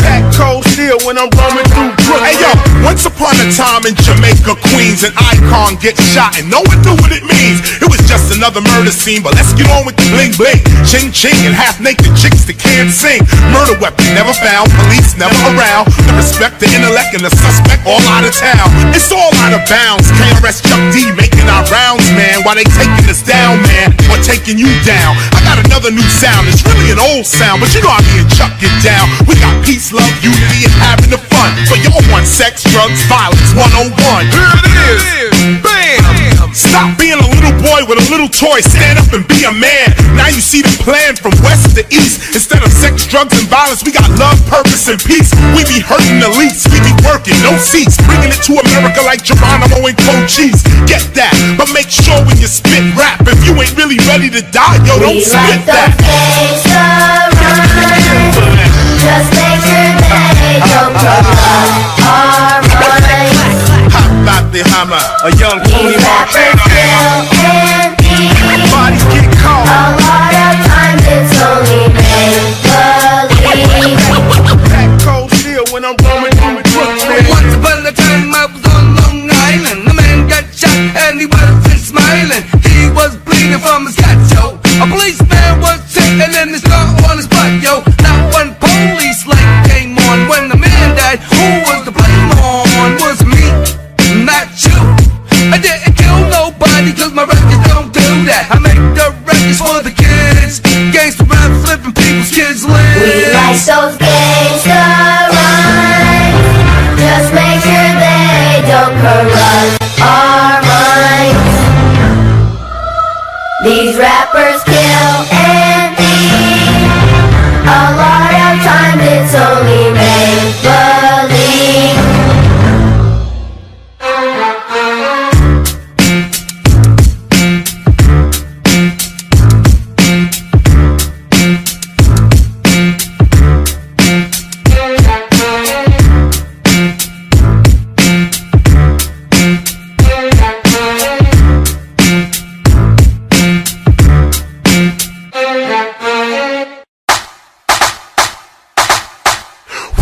That cold steel when I'm roaming through Brooklyn.
Hey yo, once upon a time in Jamaica, Queens, an icon gets shot and no one knew what it means. It was just another murder scene, but let's get on with the bling bling. Ching ching and half naked chicks that can't sing. Murder weapon never found, police never around. The respect, the intellect, and the suspect all out of town. It's all out of bounds. KRS Chuck D making our rounds, man. While they taking us down, man, or taking you down. I got another new sound. It's really an old sound, but you know how me and Chuck get down. We got peace, love, unity, and having the fun. But y'all want sex, drugs, violence 101.
Here it is. Bam.
Stop being a little boy with a little toy. Stand up and be a man. Now you see the plan from west to east. Instead of sex, drugs, and violence, we got love, purpose, and peace. We be hurting the least. We be working, no seats. Bringing it to America like Geronimo and Cochise. Get that, but make sure when you spit rap, if you ain't really ready to die, yo, don't spit that.
Just make sure they don't corrupt our minds.
Hot about the hammer, a young Tony Montana. Bodies get caught.
A lot of times it's only make-believe.
That cold steel when I'm roaming through Brooklyn.
Once upon a time I was on Long Island. A man got shot and he wasn't smiling. He was bleeding from his gut, yo. A policeman was sick and then they saw on his butt, yo. Not one police light came on when the man died. Who was the blame on? Was me, not you. I didn't kill nobody cause my records don't do that. I make the records for the kids. Gangsta rap flipping people's kids' lives.
We like those gangsta rhymes. Just make sure they don't corrupt our minds. These rappers kill and eat. A lot of times it's only make-believe.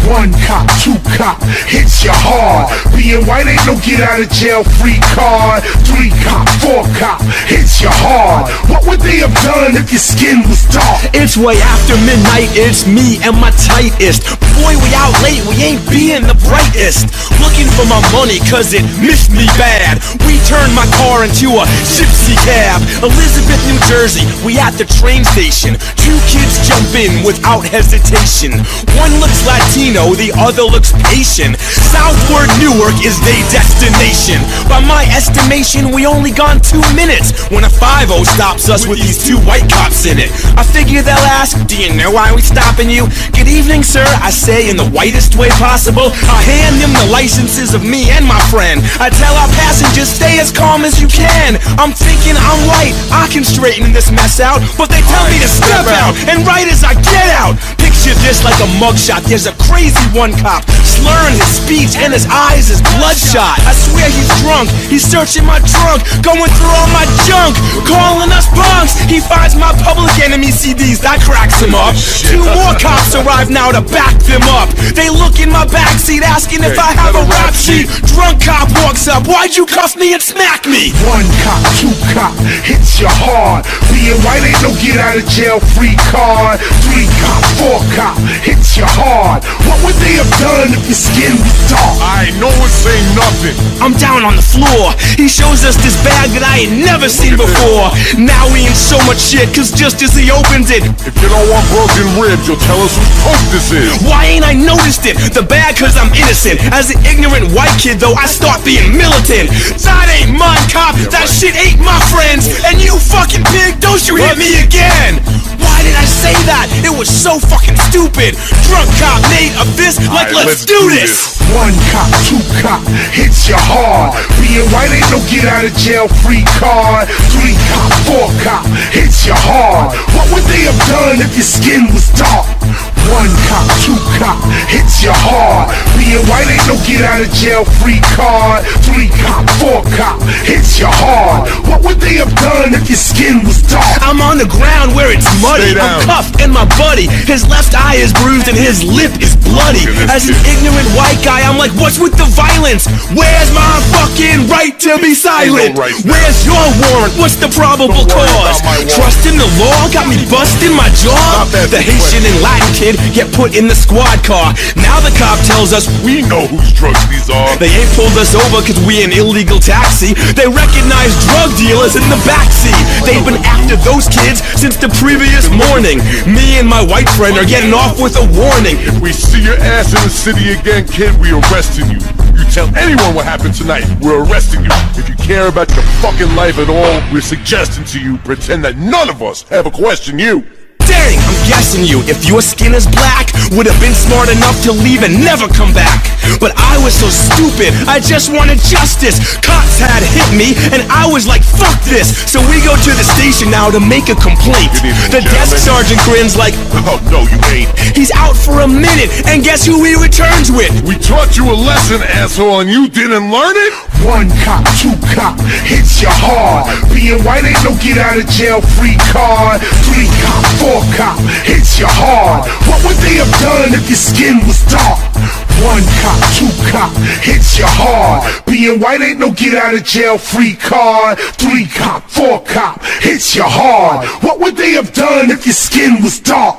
One cop, two cop, hits you hard. Being white ain't no get out of jail free card. 3 cop, 4 cop, hits you hard. What would they have done if your skin was dark?
It's way after midnight, it's me and my tightest. Boy, we out late, we ain't being the brightest. Looking for my money cause it missed me bad. We turned my car into a gypsy cab. Elizabeth, New Jersey, we at the train station. 2 kids jump in without hesitation. One looks Latino, the other looks Haitian. Southward Newark is their destination. By my estimation, we only gone 2 minutes when a 5-0 stops us with these 2 white cops in it. I figure they'll ask, do you know why we stopping you? Good evening, sir, I say in the whitest way possible. I hand them the licenses of me and my friend. I tell our passengers, stay as calm as you can. I'm thinking I'm white, I can straighten this mess out, but they tell me to step out, and right as I get out, picture picture this like a mugshot. There's a crazy one cop slurring his speech and his eyes is bloodshot. I swear he's drunk, he's searching my trunk, going through all my junk, calling us punks. He finds my Public Enemy CDs, that cracks him up. 2 more cops arrive now to back them up. They look in my backseat asking if I have a rap sheet. Drunk cop walks up, why'd you cuff me and smack me?
1 cop, 2 cop, hits you hard. Being white ain't no get out of jail free card. 3 cop, 4 cop, hits you hard. What would they have done if your skin was dark?
I know it's saying nothing.
I'm down on the floor. He shows us this bag that I ain't never seen before. Now we in so much shit, cause just as he opens it,
if you don't want broken ribs, you'll tell us whose coke this is.
Why ain't I noticed it? The bag cause I'm innocent. As an ignorant white kid though, I start being militant. That ain't mine, cop. That shit ain't my friends. And you fucking pig, don't you hit me again. Why did I say that? It was so fucking stupid. Drunk cop made a fist like let's do this.
1 cop, 2 cop, hits you hard. Being white ain't no get out of jail free card. 3 cop, 4 cop, hits you hard. What would they have done if your skin was dark? 1 cop, 2 cop, hits you hard. Being white ain't no get out of jail free card. 3 cop, 4 cop, hits you hard. What would they have done if your skin was dark?
I'm on the ground where it's muddy. I'm cuffed and my buddy, his left eye is bruised and his lip is bloody. As an ignorant white guy, I'm like, what's with the violence? Where's my fucking right to be silent? Where's your warrant? What's the probable cause? Trust in the law got me busting my jaw. The Haitian and Latin kid get put in the squad car. Now the cop tells us
we know whose drugs these are.
They ain't pulled us over cause we an illegal taxi. They recognize drug dealers in the backseat. They've been after those kids since the previous morning. Me and my white friend are getting off with a warning.
If we see your ass in the city again, kid, we arresting you. You tell anyone what happened tonight, we're arresting you. If you care about your fucking life at all, we're suggesting to you, pretend that none of us ever question you.
Dang, I'm guessing you, if your skin is black, would have been smart enough to leave and never come back. But I was so stupid, I just wanted justice. Cops had hit me, and I was like, fuck this. So we go to the station now to make a complaint. The desk sergeant grins like,
oh no, you ain't.
He's out for a minute, and guess who he returns with?
We taught you a lesson, asshole, and you didn't learn it?
1 cop, 2 cop, hits you hard. Being white ain't no get out of jail free card. 3 cop, 4 cop, hits you hard. What would they have done if your skin was dark? 1 cop, 2 cop, hits you hard. Being white ain't no get out of jail free card. 3 cop, 4 cop, hits you hard. What would they have done if your skin was dark?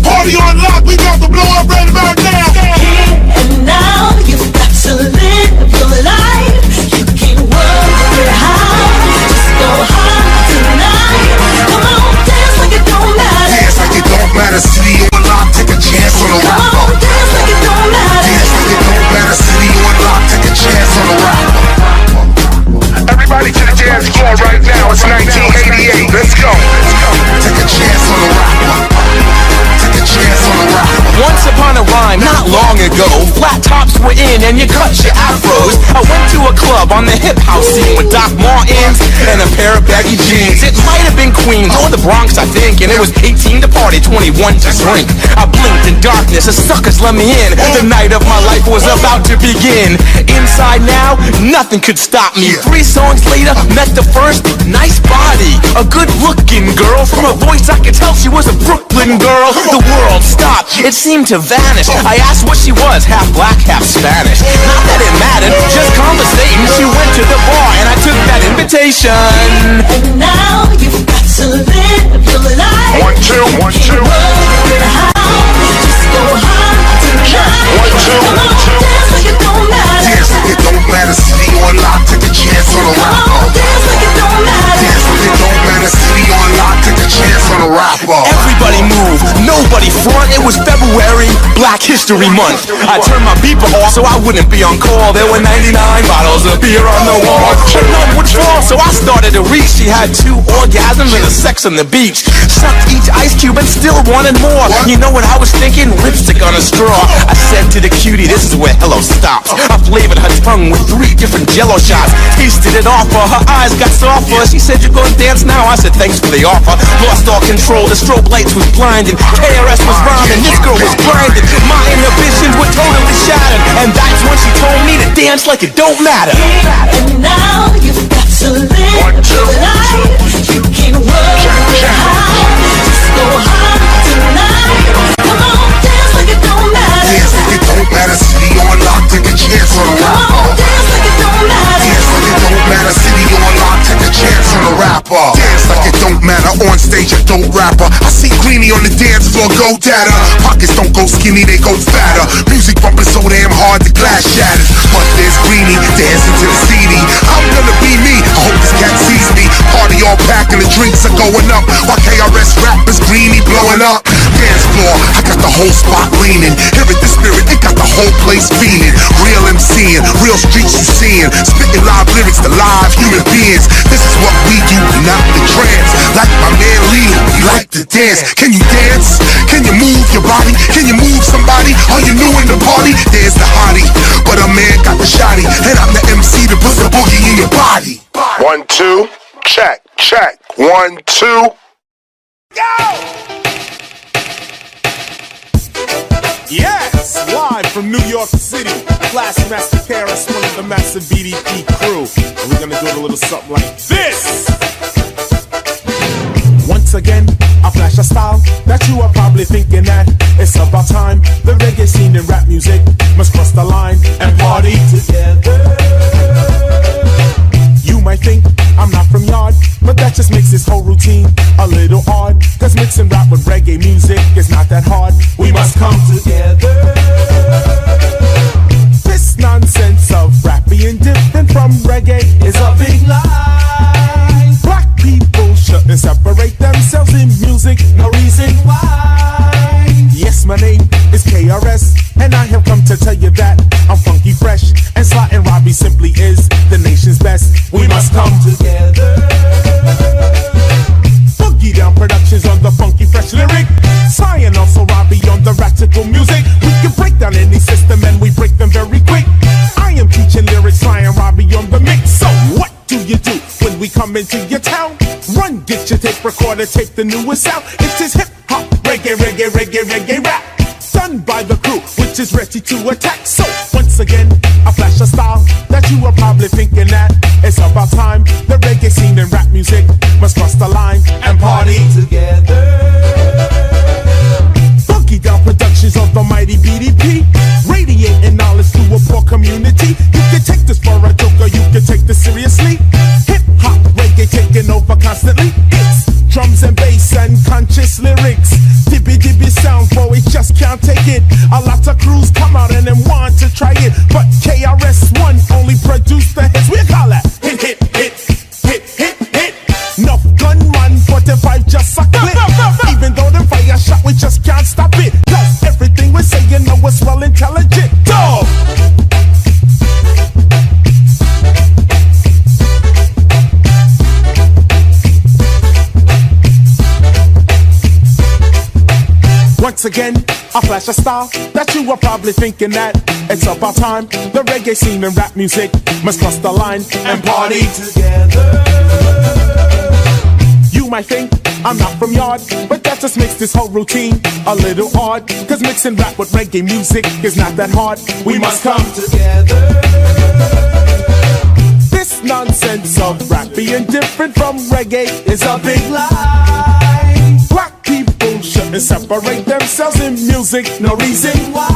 Party on lock, we got to blow up right about now.
Here and now, you've got to live your life. You can't worry how, just go hard tonight. Come on, dance like it don't matter.
Dance like it don't matter, city on lock, take a chance on the rock.
Come on, dance like it don't matter.
Dance like it don't matter, city on lock, take a chance on the rock. Everybody to the dance floor right now, it's 1988, let's go. Take a chance on the rock. Take a chance on the rock.
Once upon a rhyme, not long ago, flat tops were in and you cut your afros. I went to a club on the hip house scene with Doc Martens and a pair of baggy jeans. It might have been Queens or the Bronx, I think, and it was 18 to party, 21 to drink. I blinked in darkness, the suckers let me in. The night of my life was about to begin. Inside now, nothing could stop me. 3 songs later, met the first nice body, a good-looking girl. From her voice, I could tell she was a Brooklyn girl. The world stopped, it seemed to vanish. I asked what she was, half black, half Spanish. Not that it mattered, just conversating. She went to the bar and I took that invitation.
And now you've got to live your life.
1, 2, 1, 2.
Just go hard tonight.
1, 2.
Come on, dance like it don't matter.
Dance like it don't matter, city on lock, take a chance on the rock.
Come on, dance like it don't matter.
Dance like it don't matter, city on lock, take a chance on the rock.
Everybody move, nobody front. It was February, Black History Month. I turned my beeper off so I wouldn't be on call. There were 99 bottles of beer on the wall. None would fall, so I started to reach. She had 2 orgasms and a sex on the beach. Sucked each ice cube and still wanted more. You know what I was thinking? Lipstick on a straw. I said to the cutie, this is where hello stops. I flavored her tongue with 3 different jello shots. wasted it off her. Her eyes got softer. She said, "You gonna dance now?" I said, "Thanks for the offer." Lost all control, the strobe lights was blinding. KRS was rhyming, this girl was grinding. My inhibitions were totally shattered, and that's when she told me to dance like it don't matter.
And now you've got to live your life. You can work hard, just go hard tonight. Come on, dance like it don't matter.
Dance like it don't matter, city on lock, take a chance on the rapper.
Come on, dance like it don't matter.
Dance like it don't matter, city on lock, take a chance on the rapper. Dance like it don't matter, on stage a dope rapper. I see Greenie on the dance floor, go data. Pockets don't go skinny, they go fatter. Music bumping so damn hard the glass shatters. But there's Greenie dancing to the CD. I'm gonna be me, I hope this cat sees me. Party all packed and the drinks are going up, while KRS rappers Greenie blowing up. Dance floor, I got the whole spot leaning. Hear it, the spirit, it got the whole place feeling. Real MCing, real streets you seeing. Spitting live lyrics to live human beings. This is what we do, not the trance. Like my man Leo, we like to dance. Can you dance? Can you move your body? Can you move somebody? Are you new in the party? There's the hottie, but a man got the shotty, and I'm the MC to put the boogie in your body.
1, 2, check, check. 1, 2.
Yes, live from New York City, Classy Master Paris, one of the massive BDP crew. And we're gonna do a little something like this. Once again, I flash a style that you are probably thinking that it's about time. The reggae scene in rap music must cross the line and party together. You might think I'm not from yard, but that just makes this whole routine a little odd. Cause mixing rap with reggae music is not that hard. We must come together. This nonsense of rap being different from reggae is a big lie. Black people shouldn't separate themselves in music, no reason why. Yes, my name is KRS, and I have come to tell you that I'm funky fresh, and Sly and Robbie simply is the nation's best. We must come together. Boogie Down Productions on the funky fresh lyric. Sly and also Robbie on the radical music. We can break down any system and we break them very quick. I am teaching lyrics, Sly and Robbie on the mix. So what do you do when we come into your town? Run, get your tape recorder, tape the newest sound. It's this hip hop, reggae, reggae, reggae, reggae rap, done by the crew, which is ready to attack. So once again, I flash a style that you are probably thinking that it's about time. The reggae scene and rap music must cross the line and party together. Boogie Down Productions of the mighty BDP, radiating knowledge to a poor community. You can take this for a joke or you can take this seriously. Hip hop, reggae taking over constantly. It's drums and bass and conscious lyrics. Dibby dibby sounds, boy, we just can't take it. A lot of crews come out and then want to try it, but KRS-One only produced the hits. We call that hit, hit, hit, hit, hit, hit. Enough gunman, 45 just a clip. Even though the fire shot, we just can't stop it. Cause everything we say, you know, it's well intelligent. Dog! Once again, I flash a style that you were probably thinking that it's about time. The reggae scene and rap music must cross the line and party together. You might think I'm not from yard, but that just makes this whole routine a little odd. Cause mixing rap with reggae music is not that hard. We must come together. This nonsense of rap being different from reggae is a big lie. Black people shouldn't separate themselves in music, no reason why.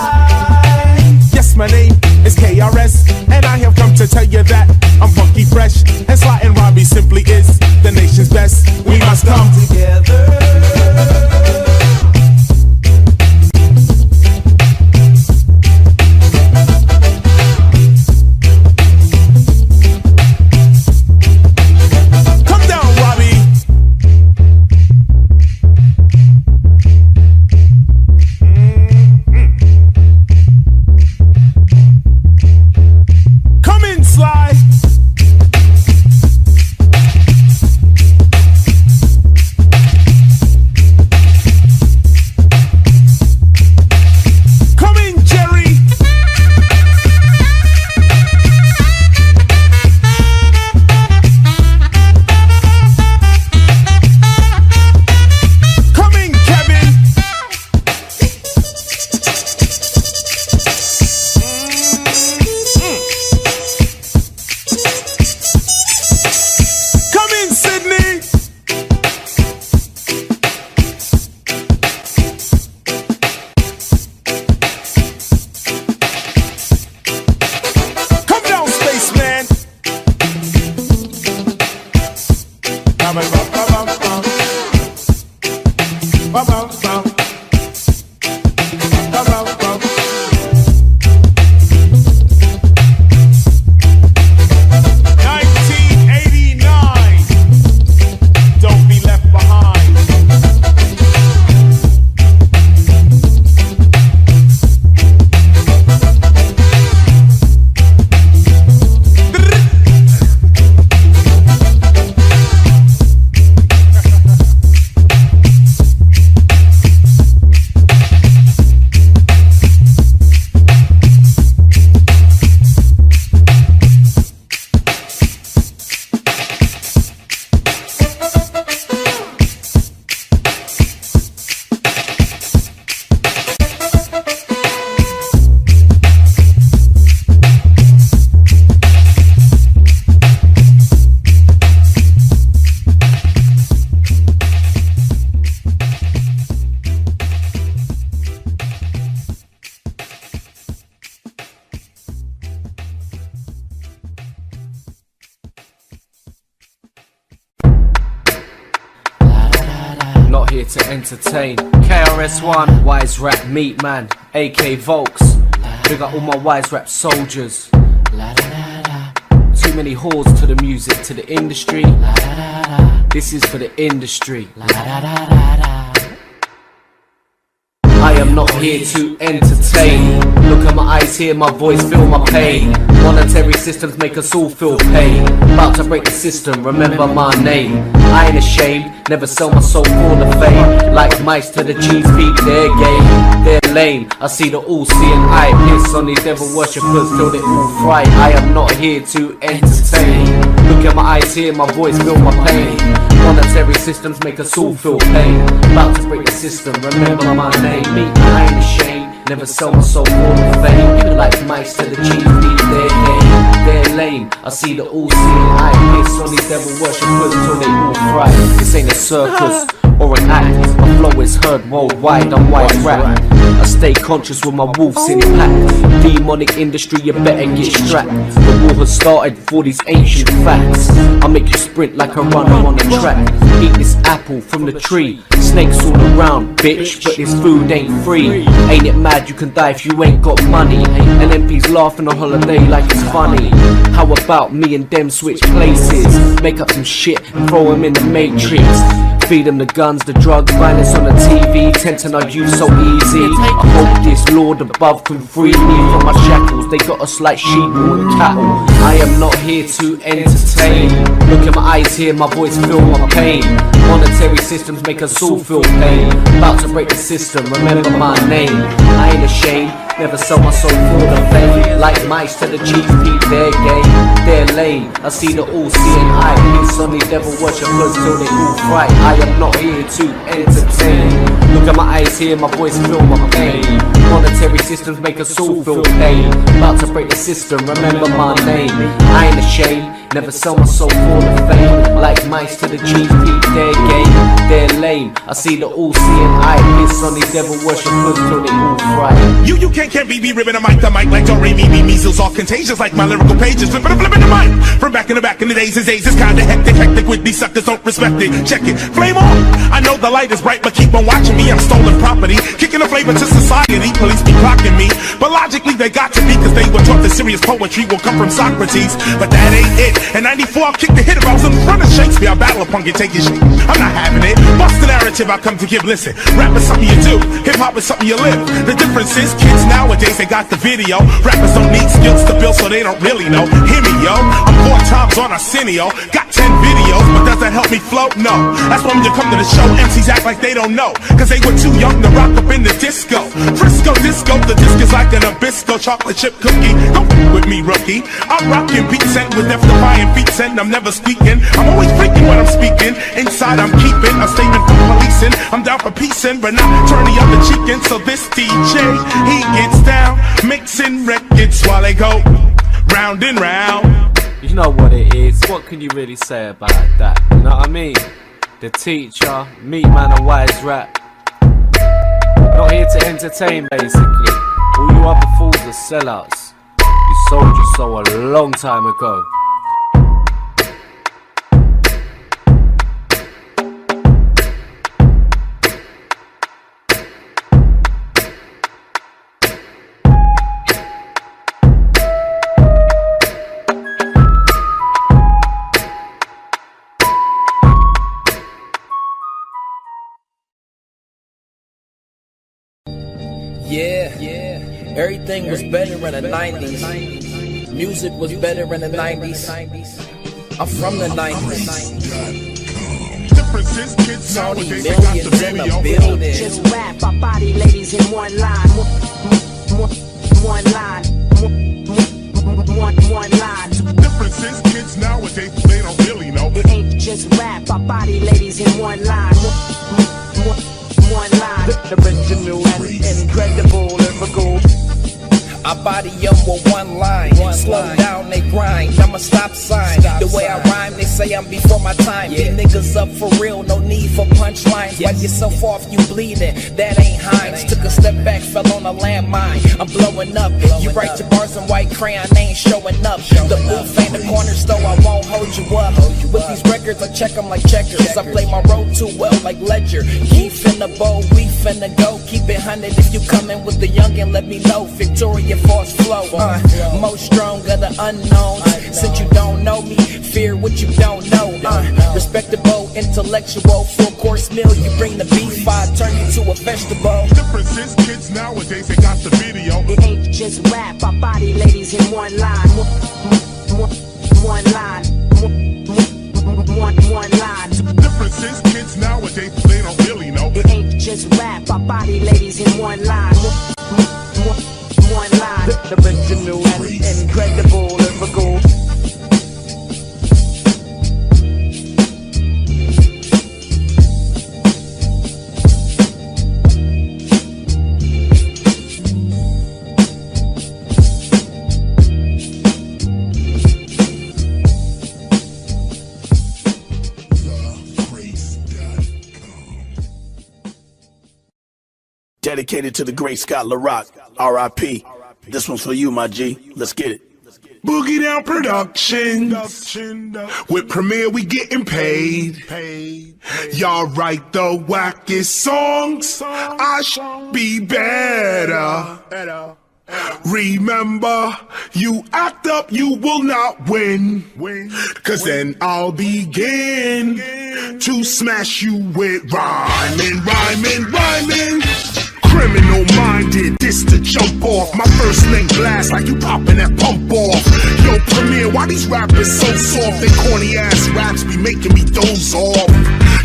Yes, my name is KRS, and I have come to tell you that I'm funky fresh, and Sly and Robbie simply is the nation's best. We must come together.
here to entertain. KRS-One, Wise Rap Meat Man, AK Volks. Big up all my Wise Rap soldiers. Too many whores to the music, to the industry. This is for the industry. I am not here to entertain. Look at my eyes, hear my voice, feel my pain. Monetary systems make us all feel pain. About to break the system, remember my name. I ain't ashamed, never sell my soul for the fame. Like mice to the cheese, beat their game. They're lame, I see the all-seeing eye. Piss on these devil worshippers till they all fright. I am not here to entertain. Look at my eyes, hear my voice, feel my pain. Monetary systems make us all feel pain. About to break the system, remember my name. Me, I ain't ashamed, never sell my soul for the fame. Like mice to the cheese, beat their game. They're lame, I see the all-seeing eye. Piss on these devil worshippers till they all fright. This ain't a circus or an act. My flow is heard worldwide, I'm Wise Rap. I stay conscious with my wolves in pack. Demonic industry, you better get strapped. The war has started for these ancient facts. I make you sprint like a runner on a track. Eat this apple from the tree. Snakes all around, bitch, but this food ain't free. Ain't it mad you can die if you ain't got money? And MPs laughing on holiday like it's funny. How about me and them switch places? Make up some shit and throw them in the Matrix. Feed them the guns, the drugs, violence on the TV. Tend to know you so easy. I hope this Lord above can free me from my shackles. They got us like sheep and cattle. I am not here to entertain. Look at my eyes, hear my voice, feel my pain. Monetary systems make us all feel pain. About to break the system, remember my name. I ain't ashamed, never sell my soul for the fame. Like mice to the cheese, beat their game. They're lame, I see the all-seeing eye. It's on these devil worshippers till they all fright. I am not here to entertain. Look at my eyes, hear my voice, feel my pain. Monetary systems make us all feel pain. About to break the system, remember my name. I ain't ashamed, never sell my soul for the fame. Like mice to the cheese, beat their game. They're lame, I see the all-seeing eye. Piss on these devil worshippers till they all fright.
You can't be ribbing the mic like don't me measles, all contagious like my lyrical pages. Flipping the mic from back in the days. It's kinda hectic with these suckers don't respect it. Check it, flame on. I know the light is bright, but keep on watching me. I'm stolen property, kicking the flavor to society. Police be clocking me, but logically they got to be, cause they were taught that serious poetry will come from Socrates. But that ain't it. In '94 I'll kick the hit if I was in front of Shakespeare. I'll battle a punk and take his shit. I'm not having it. Bust the narrative I come to give. Listen, rap is something you do, hip hop is something you live. The difference is kids nowadays they got the video. Rappers don't need skills to build, so they don't really know. Hear me, yo, I'm 4 times on Arsenio. Got 10 videos, but does that help me flow? No. That's why when you come to the show, MCs act like they don't know, cause they were too young to rock up in the disco. Frisco disco, the disc is like an Nabisco chocolate chip cookie. Don't f with me, rookie. I'm rocking beats and with death-defying feats, and I'm never squeaking. I'm always freaking when I'm speaking. Inside I'm keeping a statement from policing. I'm down for peacing, but not turn the other cheek in. So this DJ, he gets down, mixing records while they go round and round.
You know what it is, what can you really say about that? You know what I mean? The teacher, Meat Man and Wise Rap. Not here to entertain basically. All you other fools are sellouts. You sold your soul a long time ago.
Yeah, everything was better in the 90s. Music was better in the 90s. I'm from the 90s. Tony Millions in the building.
Just rap, I body ladies in one line. One line. One line.
Difference is kids nowadays, they don't really know.
It ain't just rap, I body ladies in one line. One line.
The original and incredible lyrical. I body them with one line. Slow down, they grind. I'm a stop sign. The way I rhyme, they say I'm before my time. These niggas up for real, no need for punchlines. Wipe yourself off, you bleeding. That ain't Heinz. Took a step back, fell on a landmine. I'm blowing up. You write your bars in white crayon, they ain't showing up. The booth ain't the corner store, I won't hold you up. With these records, I check them like checkers. I play my role too well like Ledger. Keep finna bow, we finna go. Keep it 100 if you coming with the youngin', let me know. Victoria Force flow, most stronger the unknowns. Since you don't know me, fear what you don't know. Respectable, intellectual, full course meal. You bring the beef, I turn you to a vegetable.
Difference is kids nowadays, they got the video.
It ain't just rap, I body ladies in one line. One line. One line.
Difference is kids nowadays, they don't really know.
It ain't just rap, I body ladies in one line. One line.
The original and incredible, lyrical.
Dedicated to the great Scott LaRock, R.I.P. This one's for you, my G. Let's get it.
Boogie Down Productions. With Premier, we getting paid. Y'all write the wackest songs. I should be better. Remember, you act up, you will not win. Cause then I'll begin to smash you with rhyming. Criminal minded, this to jump off. My first name blast like you popping that pump off. Yo, Premier, why these rappers so soft? They corny ass raps be making me doze off.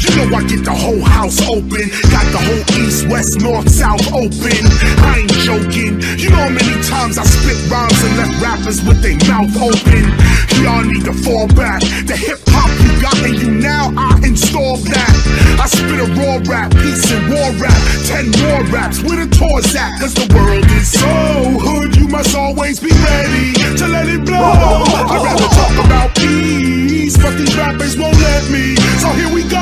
You know I get the whole house open. Got the whole east, west, north, south open. I ain't joking. You know how many times I spit rhymes and left rappers with their mouth open. Y'all need to fall back. The hip hop you got in you now, I installed that. I spit a raw rap, peace and war rap. 10 more raps, where the tours at? Cause the world is so hood, you must always be ready to let it blow. I'd rather talk about peace, but these rappers won't let me. So here we go.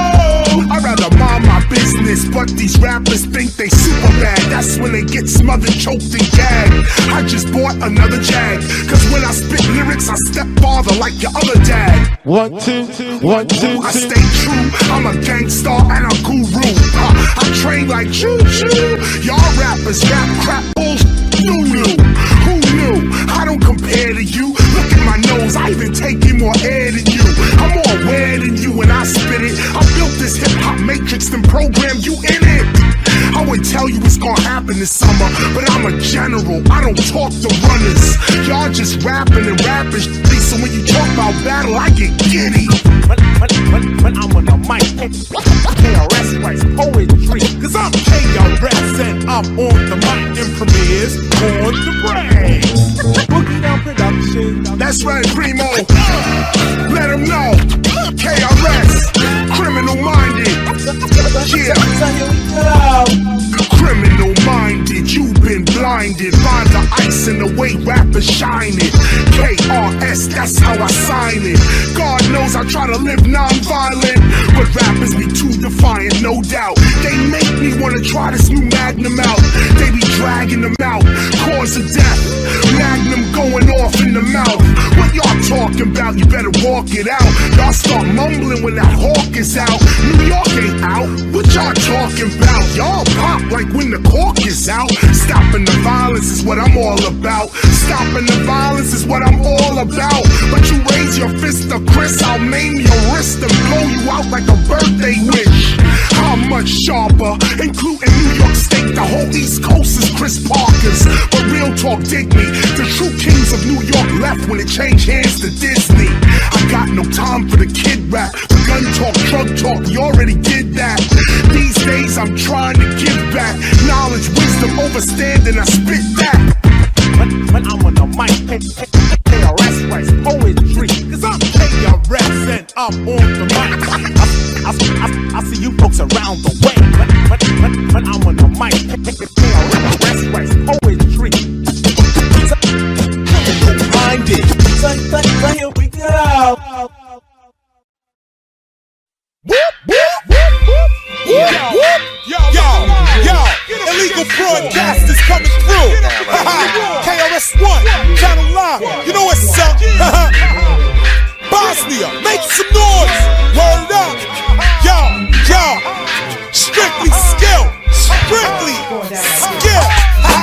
I'd rather mind my business, but these rappers think they super bad. That's when they get smothered, choked, and gagged. I just bought another Jag, cause when I spit lyrics, I step farther like your other dad.
1, 2, 1, 2,
I stay true, I'm a gangster and a guru. I train like choo-choo. Y'all rappers rap crap bullshit. Who knew? I don't compare to you. Look at my nose, I even take in more air than you. I'm more aware than you when I spit it. I built this hip-hop matrix and programmed you in it. I would tell you what's gonna happen this summer, but I'm a general, I don't talk to runners. Y'all just rapping and rapping shit, so when you talk about battle, I get giddy.
When I'm on the mic, KRS writes poetry, cause I'm KRS and I'm on the mic and Premier's on the brain. Boogie Down Production.
That's right, Primo. Let him know. KRS, criminal minded. Yeah. Criminal minded, you've been blinded by the ice and the way rappers shining. KRS, that's how I sign it. God knows I try to live non-violent, but rappers be too defiant, no doubt. They make me wanna try this new Magnum out. They be dragging them out, cause of death. Magnum going off in the mouth. What y'all talking about? You better walk it out. Y'all start mumbling when that hawk is out. New York ain't out. What y'all talking about? Y'all pop like when the cork is out. Stopping the violence is what I'm all about. Stopping the violence is what I'm all about. But you raise your fist to Chris, I'll maim your wrist and blow you out like a birthday wish. How much sharper? Including New York State, the whole East Coast is Chris Parker's. But real talk, dig me. The true kings of New York left when it changed hands to Disney. I got no time for the kid rap. The gun talk, drug talk, we already did that. These days I'm trying to give back. Knowledge, wisdom, overstanding, I spit that.
When I'm on the mic, KRS writes poetry, cause I'm KRS and I'm on the mic. I see you folks around the way. When I'm on the mic, KRS writes poetry. Real broadcasters coming through. KRS-One, Channel 9. You know what's up? Bosnia, make some noise. Word up. Yo. Strictly skill. Strictly skill.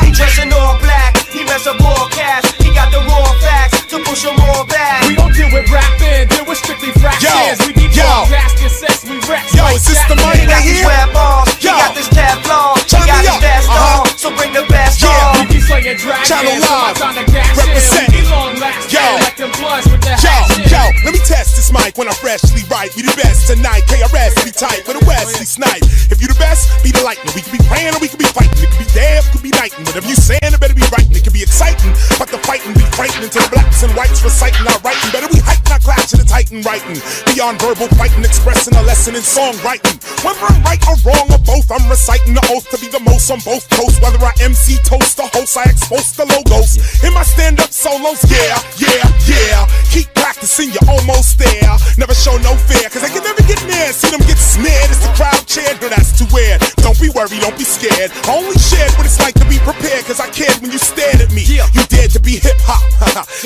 He dressing all black. He mess up all cash. He got the raw facts to push them all back.
We don't deal with rapping, deal with strictly fractions. We need more nasty sex, we rap.
Yo, is this the mic right here?
He got this Teflon. He got his best on. So bring the best on.
We be slaying dragons.
Channel Live.
So represent. We long lasting. Like them bloods with the
Yo, let me test this mic when I'm freshly right. We the best tonight. KRS be tight with a Wesley snipe. If you the best, be the lightning. We can be praying or we can be fighting. It could be there, it could be nighting. Whatever you saying, it better be writing. It can be exciting, but the fighting be frightening to the blacks and whites reciting our writing. Better we hype, not clashing and tighten writing. Beyond verbal fighting, expressing a lesson in songwriting. Whether I'm right or wrong or both, I'm reciting the oath to be the most on both coasts. Whether I MC, toast, or host, I expose the logos. In my stand-up solos, yeah. Keep practicing, you're almost there. Never show no fear, cause I can never get near. See them get smeared, it's the crowd cheered. No, that's too weird. Don't be worried, don't be scared. I only shared what it's like to be prepared, cause I cared when you stared at me. You dared to be hip-hop,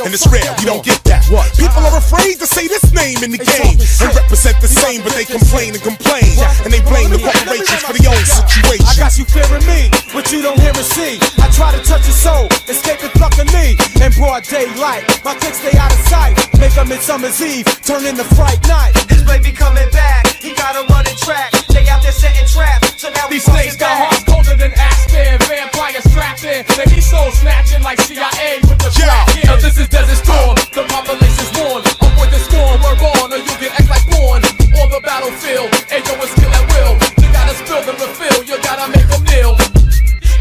and it's rare, we don't get that. People are afraid to say this name in the game and represent the same, but they complain and complain, and they blame the corporations for their own situation.
I got you fearing me, but you don't hear and see. I try to touch your soul, escape the fucking knee. In broad daylight, my kicks stay out of sight. Make a midsummer's eve, turn into fright night.
His baby coming back, he got a running track. They out there setting traps, so now we
these snakes got hearts colder than Aspen. Vampire strapped in, they be soul snatching like CIA with the crack. Now this is Desert Storm, the population's warned. Avoid the storm, we're born, or you get act like born. On the battlefield, Ayo is skill at will. You gotta spill the refill, you gotta make them kneel.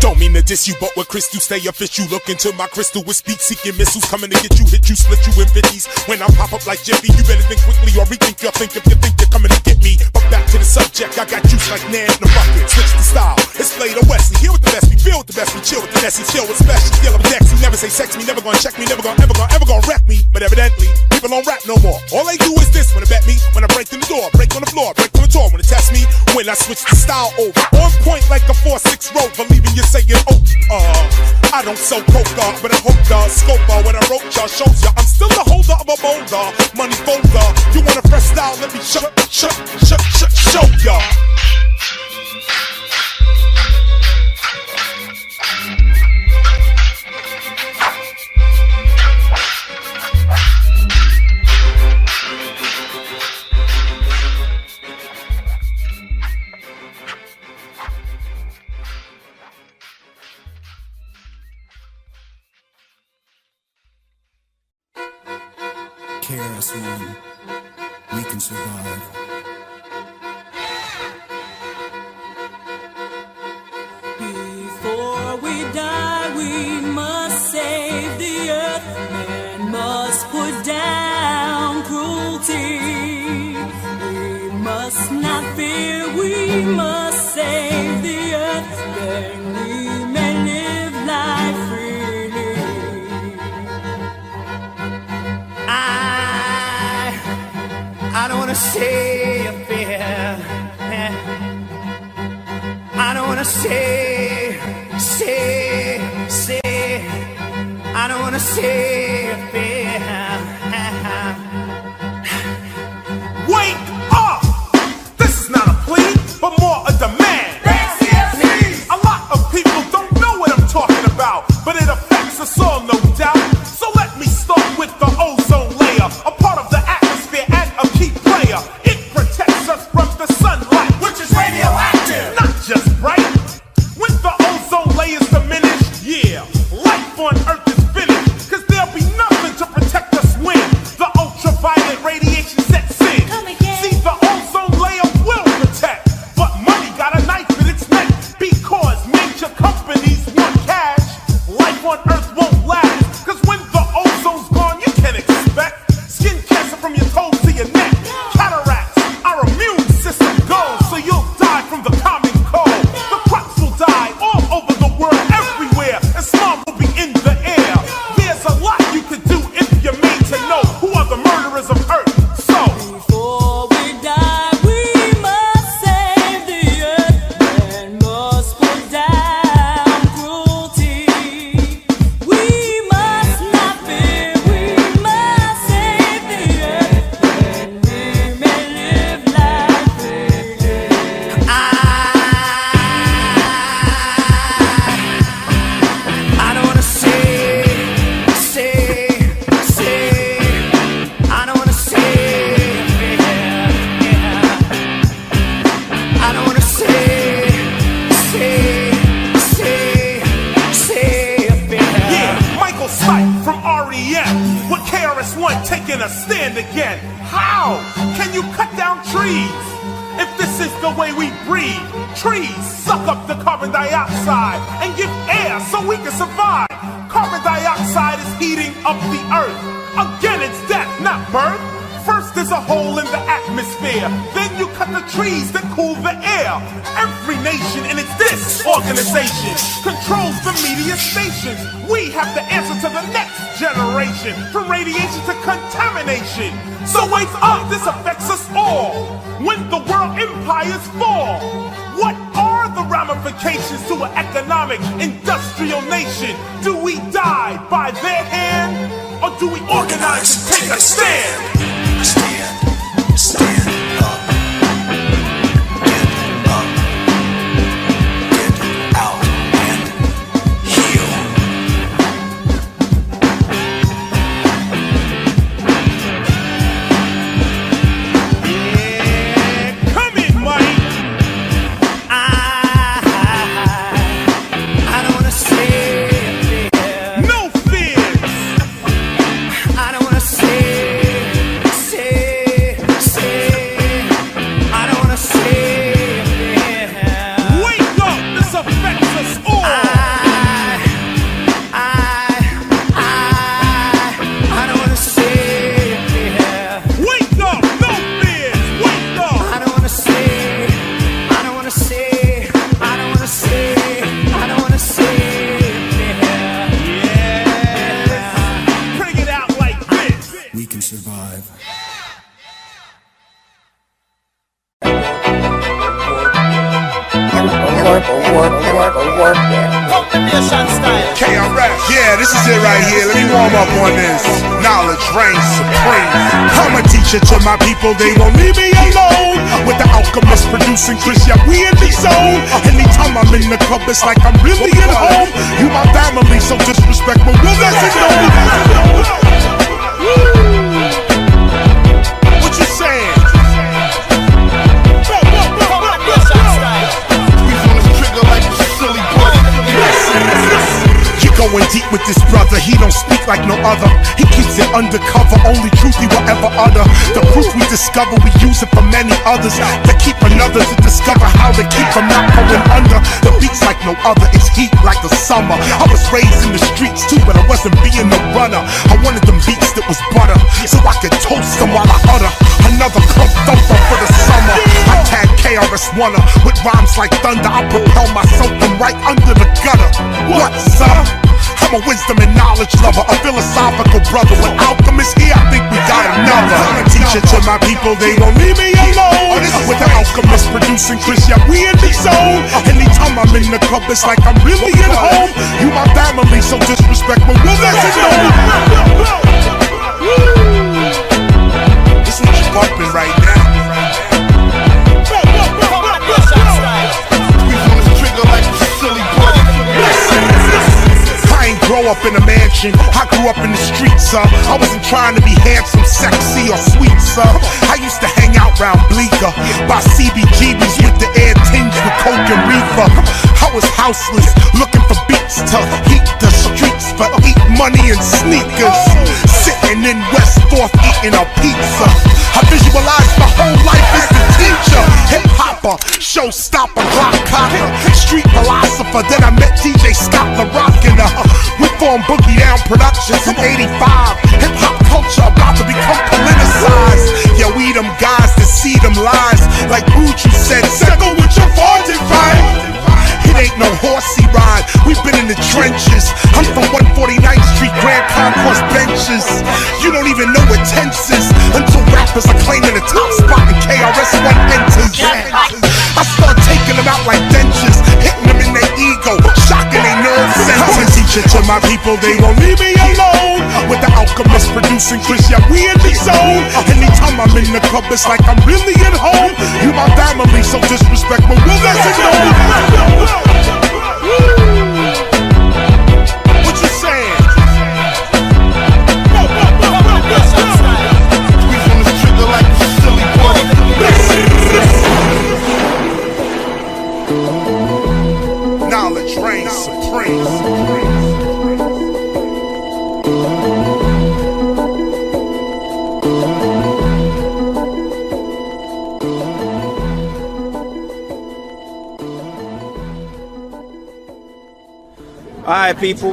Don't mean to diss you, but with crystal stay official. Look into my crystal with speak, seeking missiles coming to get you, hit you, split you in 50s. When I pop up like Jiffy, you better think quickly or rethink your think if you think you're coming to get me. But back to the subject, I got juice like Nan in the bucket. Switch the style, it's Slade or Wesley. Here with the best, we feel with the best, we chill with the Nessie, chill with special. Still up next, he never say sex me, never gonna check me, never gonna wreck me. But evidently, people don't rap no more. All they do is this when they bet me, when I break in the door, break on the floor, break on the tour, when they test me, when I switch the style over. On point like a 4-6 road, believing you're saying, I don't sell coke, but I hope the scope when I wrote y'all shows ya. I'm still the holder of a boulder, money folder. You want a fresh style? Let me show ya.
KRS-One, we can survive.
Before we die, we must save the earth. Man must put down cruelty. We must not fear, we must save the earth. Then we may live life freely.
I don't wanna say a fear. I don't wanna say. I don't wanna say a fear.
Wake up! This is not a plea, but more a demand. A lot of people don't know what I'm talking about, but it affects us all, no doubt. So let me start with the ozone layer, a part of the atmosphere and a key player. It protects us from the sunlight, which is radioactive, not just bright. When the ozone layer's diminished, yeah, life on Earth is finished, cause there'll be nothing to you cut down trees. If this is the way we breathe, trees suck up the carbon dioxide and give air so we can survive. Carbon dioxide is heating up the earth. Again, it's death, not birth. First there's a hole in the atmosphere, then you cut the trees that cool the air. Every nation in its disorganization controls the media stations. We have the answer to the next generation, from radiation to contamination. So wake up, this affects us all. When the world empires fall, what are the ramifications to an economic, industrial nation? Do we die by their hand, or do we organize and take a stand?
Stand up. Get up. Get out and heal.
Yeah, come in, Mike.
I don't wanna say it.
No fears.
I don't wanna say
KRS, yeah, this is it right here. Let me warm up on this. Knowledge reigns supreme. I'm a teacher to my people, they won't leave me alone. With the alchemist producing Chris, yeah, we in the zone. Anytime I'm in the club, it's like I'm really at home. You my family, so disrespectful, well, that's it, no. What you saying? Going deep with this brother, he don't speak like no other. He keeps it undercover, only truth he will ever utter. The proof we discover, we use it for many others. To keep another to discover how to keep from not going under. The beat's like no other, it's heat like the summer. I was raised in the streets too, but I wasn't being a runner. I wanted them beats that was butter, so I could toast them while I utter another club thumper for the summer. I tag KRS-One with rhymes like thunder. I propel myself from right under the gutter. What's up? I'm a wisdom and knowledge lover, a philosophical brother. When alchemists here, I think we got another. I'm a teacher to my people, they won't leave me alone. With the alchemist producing Chris, yeah, we in the zone. Anytime I'm in the club, it's like I'm really at home. You my family, so disrespectful, well, that's it, no. This what you bumping right now. We on this trigger like a silly boy. Grow up in a mansion, I grew up in the streets, I wasn't trying to be handsome, sexy, or sweet, I used to hang out round Bleecker by CBGBs with the air tinged with coke and reefer. I was houseless, looking for beats to heat the streets for eat money and sneakers. Sitting in West 4th eating a pizza. I visualized my whole life as the teacher. Hip-hopper, showstopper, rock cocker, street philosopher. Then I met DJ Scott the Rockin'. We formed Boogie Down Productions in '85. Hip-hop culture about to become politicized. Yeah, we them guys that see them lies. Like Buju said, settle with your 45. It ain't no horsey ride, we've been in the trenches. I'm from 149th Street, Grand Concourse benches. You don't even know what tense is until rappers are claiming the top spot and KRS-One enters. I start taking them out like dentures, hitting them in their ego, shocking their nerve centers. I'm a teacher to my people, they won't leave me alone. With the alchemist producing Chris, yeah, we in the zone. Anytime I'm in the club, it's like I'm really at home. You my family, so disrespectful, well, that's it, no. What you saying? We on this trigger like a silly boy. Knowledge reigns supreme. 90'S.
Alright, people,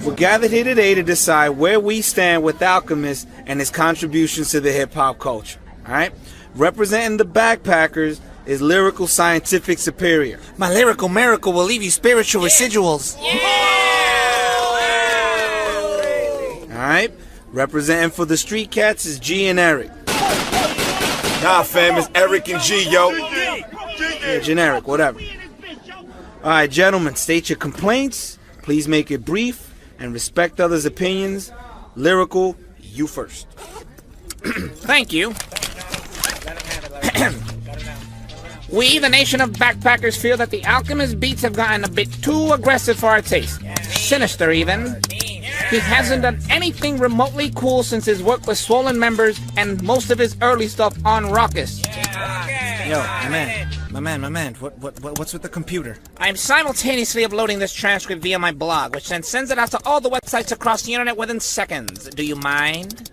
we're gathered here today to decide where we stand with Alchemist and his contributions to the hip-hop culture. Alright? Representing the Backpackers is Lyrical Scientific Superior.
My lyrical miracle will leave you spiritual residuals.
Alright? Representing for the Street Cats is G and Eric.
Nah, fam, it's Eric and G, yo.
Yeah, generic, whatever. Alright, gentlemen, state your complaints. Please make it brief and respect others' opinions. Lyrical, you first.
Thank you. We, the nation of backpackers, feel that the Alchemist beats have gotten a bit too aggressive for our taste. Sinister, even. He hasn't done anything remotely cool since his work with Swollen Members and most of his early stuff on Raucous.
Yo, my man, what's with the computer?
I'm simultaneously uploading this transcript via my blog, which then sends it out to all the websites across the internet within seconds. Do you mind?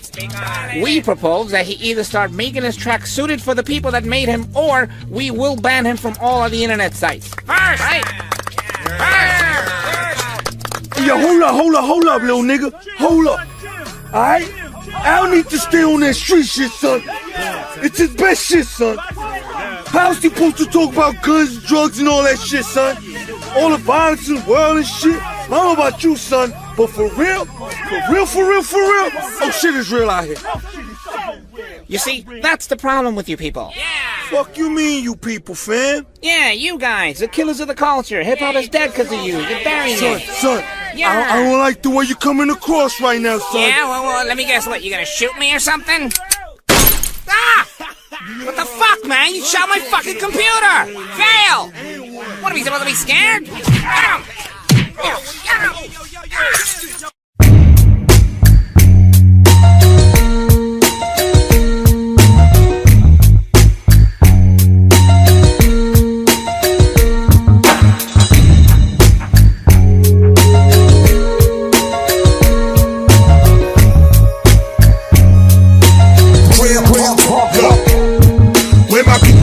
Speak on. We propose that he either start making his track suited for the people that made him, or we will ban him from all of the internet sites. First! Right?
Yo, hold up, little nigga. Hold up. Alright? I don't need to stay on that street shit, son. It's his best shit, son. How's he supposed to talk about guns, drugs, and all that shit, son? All the violence in the world and shit? I don't know about you, son, but for real? Oh, shit is real out here.
You see, that's the problem with you people.
Fuck you mean, you people, fam?
Yeah, you guys, the killers of the culture. Hip-hop is dead because of you. You're burying it.
Son,
Yeah.
I don't like the way you're coming across right now, son.
Yeah, well, let me guess what, you gonna shoot me or something? Ah! What the fuck, man? You shot my fucking computer! Fail! What, are we supposed to be scared? Get him! Get him!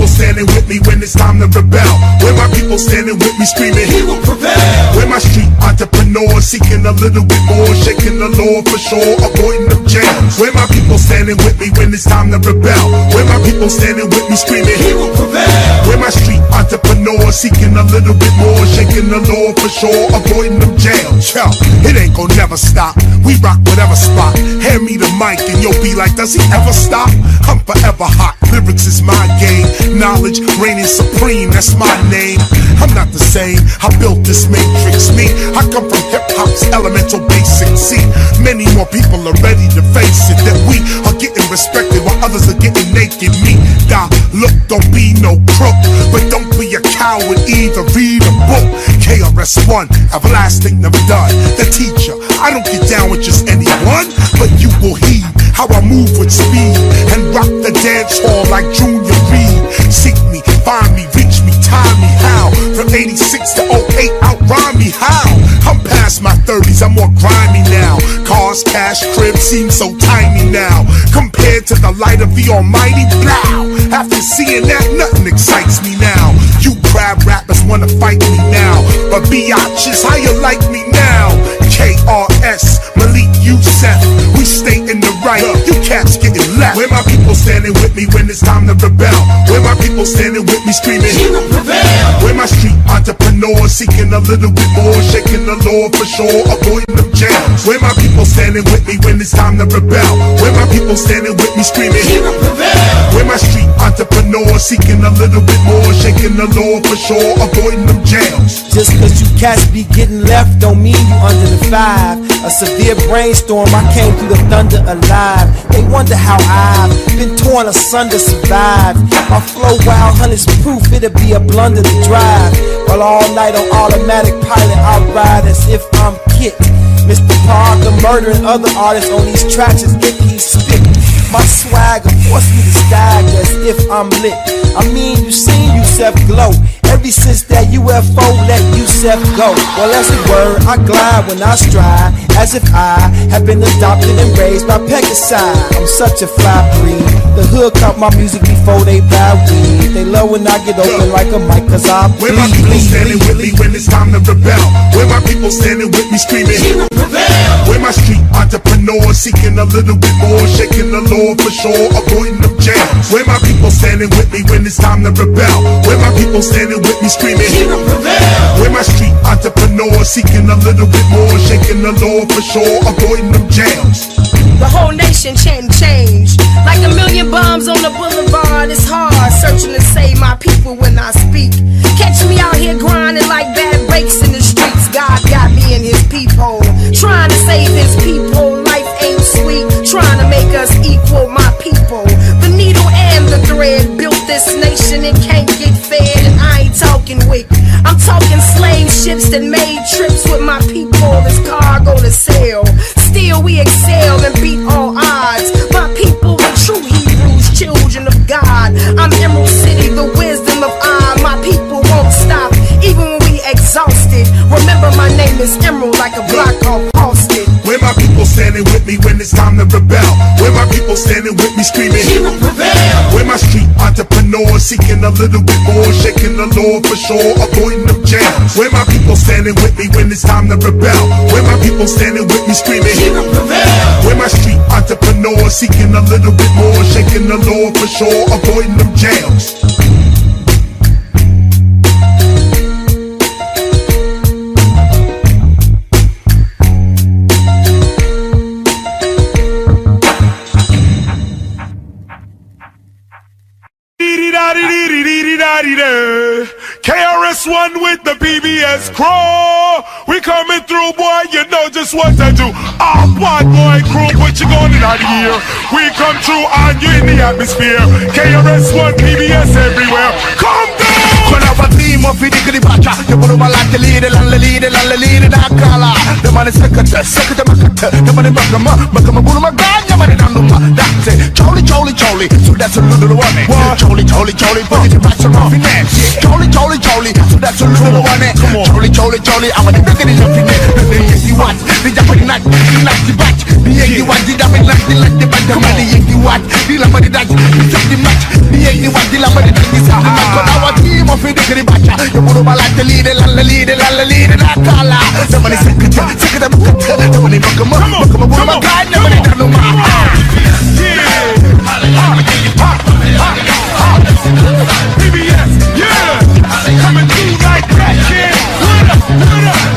Standing with me when it's time to rebel. Where my people standing with me screaming, he will prevail. Where my street entrepreneurs seeking a little bit more, shaking the law for sure, avoiding them jams. Where my people standing with me when it's time to rebel. Where my people standing with me screaming, he will prevail. Where my street entrepreneurs seeking a little bit more, shaking the law for sure, avoiding them jams. Yo, it ain't gon' never stop. We rock whatever spot. Hand me the mic and you'll be like, does he ever stop? I'm forever hot. Lyrics is my game. Knowledge reigning supreme, that's my name. I'm not the same, I built this matrix. Me, I come from hip-hop's elemental basics. See, many more people are ready to face it. That we are getting respected while others are getting naked. Me, look, don't be no crook, but don't be a coward either. Read a book, KRS-One, everlasting, never done. The teacher, I don't get down with just anyone, but you will heed how I move with speed and rock the dance hall like Junior Reed. Seek me, find me, reach me, time me, how? From 86 to 08, outrhyme me, how? I'm past my 30s, I'm more grimy now. Cars, cash, cribs seem so tiny now, compared to the light of the almighty blow. After seeing that, nothing excites me now. You crab rappers wanna fight me now, but biatches, how you like me now? KRS, Malik Youssef, we stay in the right, you cats getting left. Where my people standing with me when it's time to rebel? Where my people standing with me screaming, he will prevail. Where my street entrepreneurs seeking a little bit more, shaking the law for sure, avoiding them jams. Where my people standing with me when it's time to rebel? Where my people standing with me screaming, he will prevail. Where my street entrepreneurs seeking a little bit more, shaking the law for sure, avoiding them jams.
Just cause you cats be getting left don't mean you under the five. A severe brainstorm, I came through the thunder alive. They wonder how I've been torn asunder, survived. My flow wild, 100's proof, it'll be a blunder to drive. While all night on automatic pilot, I'll ride as if I'm Kit. Mr. Parker murdering other artists on these tracks as if he spit. My swagger forced me to stagger as if I'm lit. I mean, you seen Yusef glow. Ever since that UFO let Yusef go. Well, as it were, I glide when I stride, as if I have been adopted and raised by Pegasi. I'm such a fly breed. The hood caught my music before they buy weed. They love when I get open like a mic, cause I
Where my people standing with me when it's time to rebel? Where my people standing with me screaming, he will prevail. Where my street entrepreneurs seeking a little bit more, shaking the law for sure, avoiding them jams. Where my people standing with me when it's time to rebel? Where my people standing with me screaming, he will prevail. Where my street entrepreneurs seeking a little bit more, shaking the law for sure, avoiding them jams.
The whole nation change. Like a million bombs on the boulevard, it's hard searching to save my people when I speak. Catch me out here grinding like bad breaks in the streets. God got me in his peephole, trying to save his people. Life ain't sweet, trying to make us equal, my people. The needle and the thread built this nation, it can't get fed. And I ain't talking wick, I'm talking slave ships that made trips with my people. This cargo to sail, still we excel and beat all odds. My people, the true Hebrews, children of God. I'm Emerald City, the wisdom of I. My people won't stop, even when we exhausted. Remember my name is Emerald, like a block off Austin.
Where my people standing with me when it's time to rebel? Where my people standing with me screaming, he will prevail. Where my street entrepreneurs seeking a little bit more, shaking the law for sure, avoiding them jams. Where my people standing with me when it's time to rebel? Where my people standing with me screaming, he will prevail. Where my street entrepreneurs seeking a little bit more, shaking the law for sure, avoiding them jams.
KRS-One with the PBS crew. We coming through, boy, you know just what to do. Ah, bad boy crew, what you going out of here? We come through and you in the atmosphere. KRS-One, PBS everywhere. Come down!
Con la team of the bacha, you put my like the leader, and I call her. The man is second, the man is Makama, Burma, Ganya, that's it. Jolly, so that's a little one. Jolly, put it back to my finance. Jolly, so that's a little one. Jolly, I'm gonna look at it up in there. The 81, the Japanese night, the batch. The 81, the Japanese night, the batch. The 81, the Lamadi Dutch, the match. The 81, the Lamadi Dutch, the our team of the bacha. You put my like the leader, and I call her. The man is second, the man is Makama, Burma, Ganya,
PBS, yeah, coming through like that, kid. What up,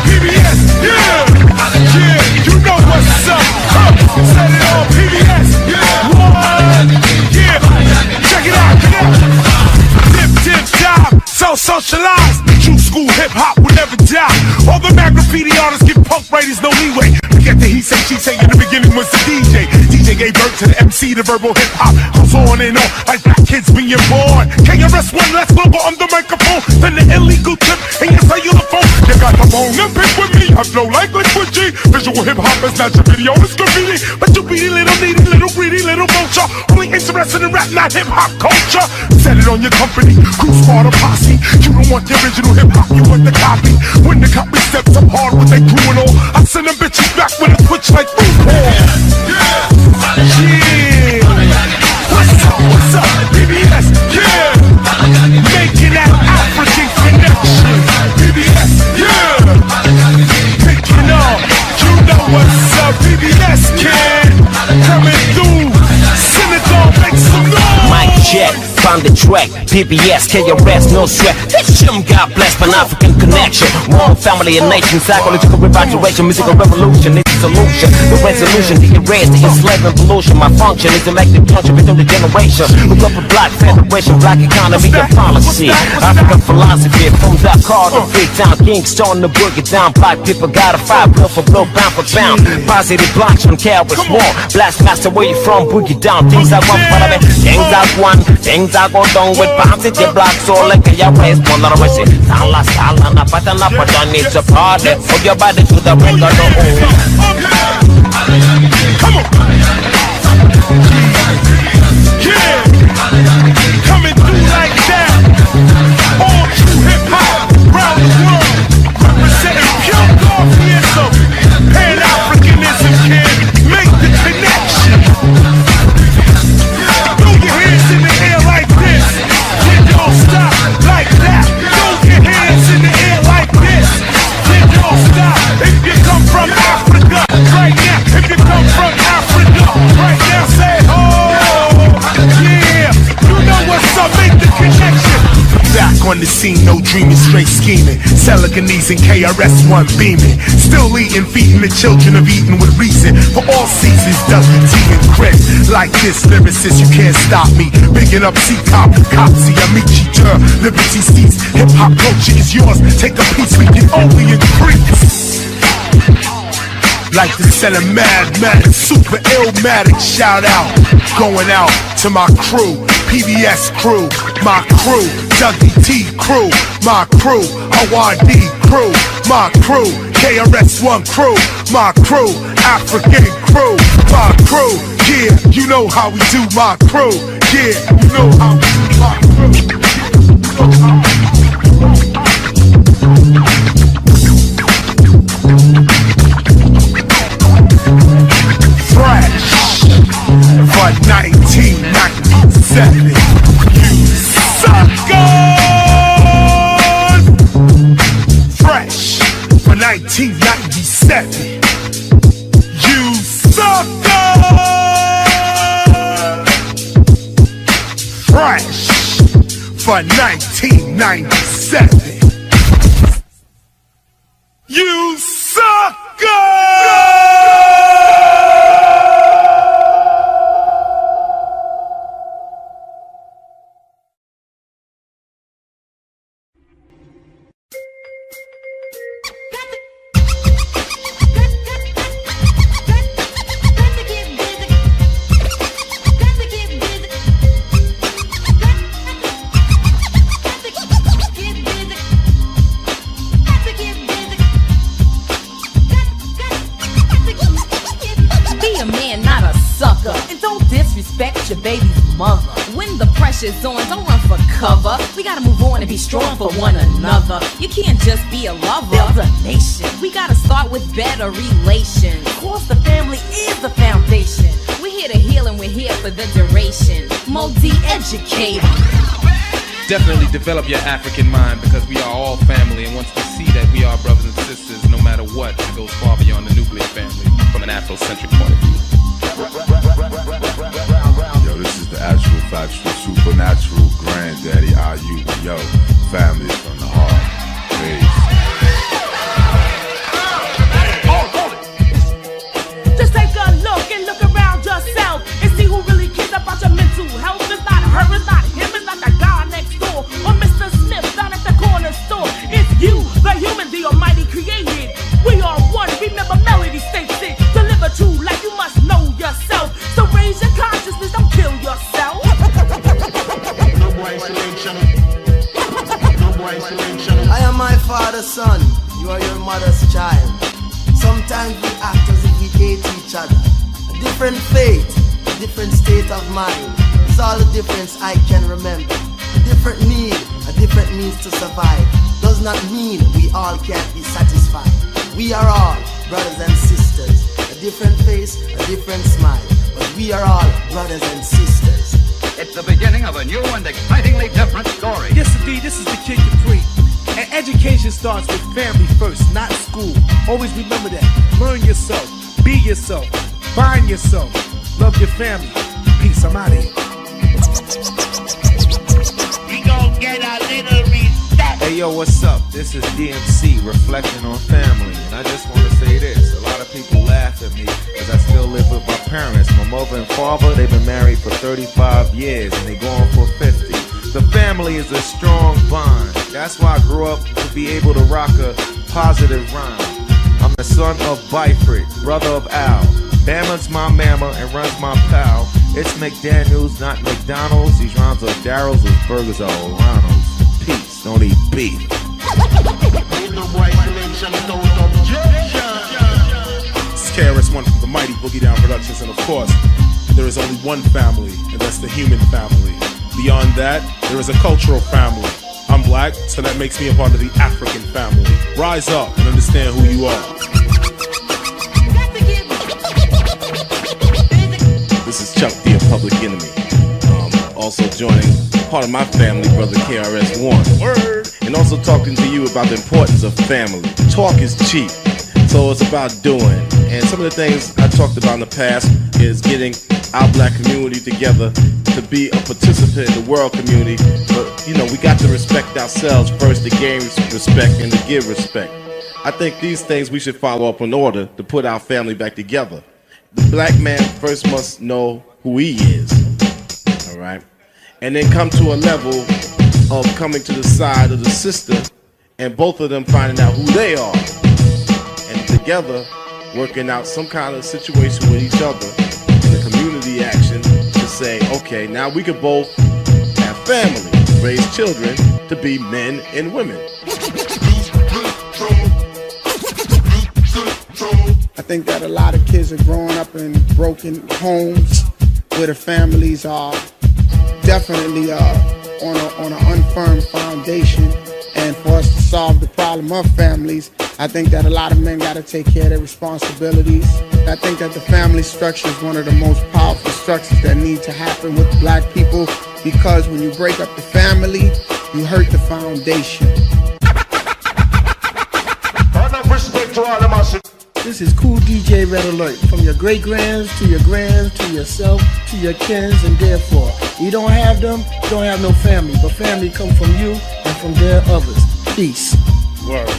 PBS, yeah, you know what's up, set it on PBS, what, yeah, check it out, tip, job, so socialized, true school hip-hop will never die, all the mad graffiti artists get punk writers no leeway, forget the he say, she say, in the beginning was the DJ gave birth to the MC, the verbal hip-hop goes on and on, like black kids being born. KRS-One, let's go on the microphone, then the illegal tip in your cellular phone. You got the bone and pick with me, I flow like liquid G. Visual hip-hop is not your video, it's graffiti. But you beady little needy, little greedy, little vulture, only interested in rap, not hip-hop culture. Set it on your company, crew, squad, or posse. You don't want the original hip-hop, you want the copy. When the copy steps up hard with they crew and all, I send them bitches back with a twitch like yeah. What's up, PBS? Yeah, making that African connection. PBS, yeah, picking up. You know what's up, PBS kid, coming through. Senator, make some noise.
Mic check, find the track. PBS, KRS, no sweat. This shim got blessed by an African connection. One family and nation, psychological repatriation, musical revolution. It's a solution, the resolution, the erase, the enslavement pollution. My function is to make the junction between the generation. Look up a black federation, black economy and policy. African philosophy from that car to big town. Kingston, the boogie down. Black people got a fight, blow for blow, pound for pound. Positive blocks from KRS-One. Blast master, where you from? Boogie down. Things I want, but I mean, things I want, things I go down with bombs at your block. So like a race, one of the races. Sala, na patana, but I need to party. Put your body to the record.
Come on. Yeah. Coming through like that.
behind the scene, no dreaming, straight scheming. Seleganese and KRS-One beaming. Still eating, feeding the children of Eden with reason. For all seasons, Dougie T and Chris. Like this, lyricist, you can't stop me. Bigging up C-Cop, Copsy, Amici, Tur, Liberty Seats. Hip-hop culture is yours. Take a piece, we can only increase. Like the center Mad Super Illmatic, shout out. Going out to my crew, PBS crew, my crew, Dougie T crew, my crew, ORD crew, my crew, KRS-One crew, my crew, African crew, my crew, yeah, you know how we do, my crew, yeah, you know how we do, my crew. Fresh for 1997, you suckers. Fresh for 1997, you suckers. Fresh for 1997, you suckers.
Your baby's mother. When the pressure's on, don't run for cover. We gotta move on and be strong for one another. You can't just be a lover, build a nation. We gotta start with better relations. Of course, the family is the foundation. We're here to heal and we're here for the duration. Multi-educated.
Definitely develop your African mind, because we are all family, and once we see that we are brothers and sisters, no matter what, it goes far beyond the nuclear family from an Afrocentric point of view.
Yo, this is the actual, factual, supernatural granddaddy IU. Yo, family from the heart. Peace.
Just take a look and look around yourself and see who really cares about your mental health. It's not her, it's not him, it's not the guy next door or Mr. Smith down at the corner store. It's you, the human, the almighty created. We are one, remember melody states it. Deliver true life, you must know yourself. So raise your consciousness, don't kill yourself.
No more isolation. No more isolation. I am my father's son, you are your mother's child. Sometimes we act as if we hate each other. A different fate, a different state of mind. It's all the difference I can remember. A different need, a different means to survive. Does not mean we all can't be satisfied. We are all brothers and sisters. A different face, a different smile. But we are all brothers and sisters.
It's the beginning of a new and excitingly different story.
Yes, indeed, this is the Kid Capri. And education starts with family first, not school. Always remember that. Learn yourself, be yourself, find yourself, love your family. Peace, I'm out of here.
We gon' get a little respect.
Hey yo, what's up? This is DMC, reflecting on family. And I just want to say this. A lot of people laugh at me because I still live with my parents. My mother and father, they've been married for 35 years and they're going for 50. The family is a strong bond. That's why I grew up to be able to rock a positive rhyme. I'm the son of Byford, brother of Al. Bama's my mama and runs my pal. It's McDaniels, not McDonald's. These rhymes are Daryl's, those burgers are Ronald's. Peace, don't eat beef.
It's KRS-One from the mighty Boogie Down Productions, and of course, there is only one family, and that's the human family. Beyond that, there is a cultural family. I'm black, so that makes me a part of the African family. Rise up and understand who you are.
This is Chuck D, a Public Enemy. Also joining part of my family, brother KRS-One. Word. And also talking to you about the importance of family. Talk is cheap, so it's about doing. And some of the things I talked about in the past is getting our black community together to be a participant in the world community, but you know, we got to respect ourselves first to gain respect and to give respect. I think these things we should follow up in order to put our family back together. The black man first must know who he is, all right? And then come to a level of coming to the side of the sister and both of them finding out who they are. And together, working out some kind of situation with each other in a community action to say, okay, now we could both have family, raise children to be men and women.
I think that a lot of kids are growing up in broken homes where the families are definitely on an unfirm foundation. And for us to solve the problem of families, I think that a lot of men got to take care of their responsibilities. I think that the family structure is one of the most powerful structures that need to happen with black people, because when you break up the family, you hurt the foundation.
Respect to all of my.
This is Cool DJ Red Alert. From your great-grands to your grands to yourself to your kins, and therefore, you don't have them, you don't have no family. But family come from you and from their others. Peace.
Word.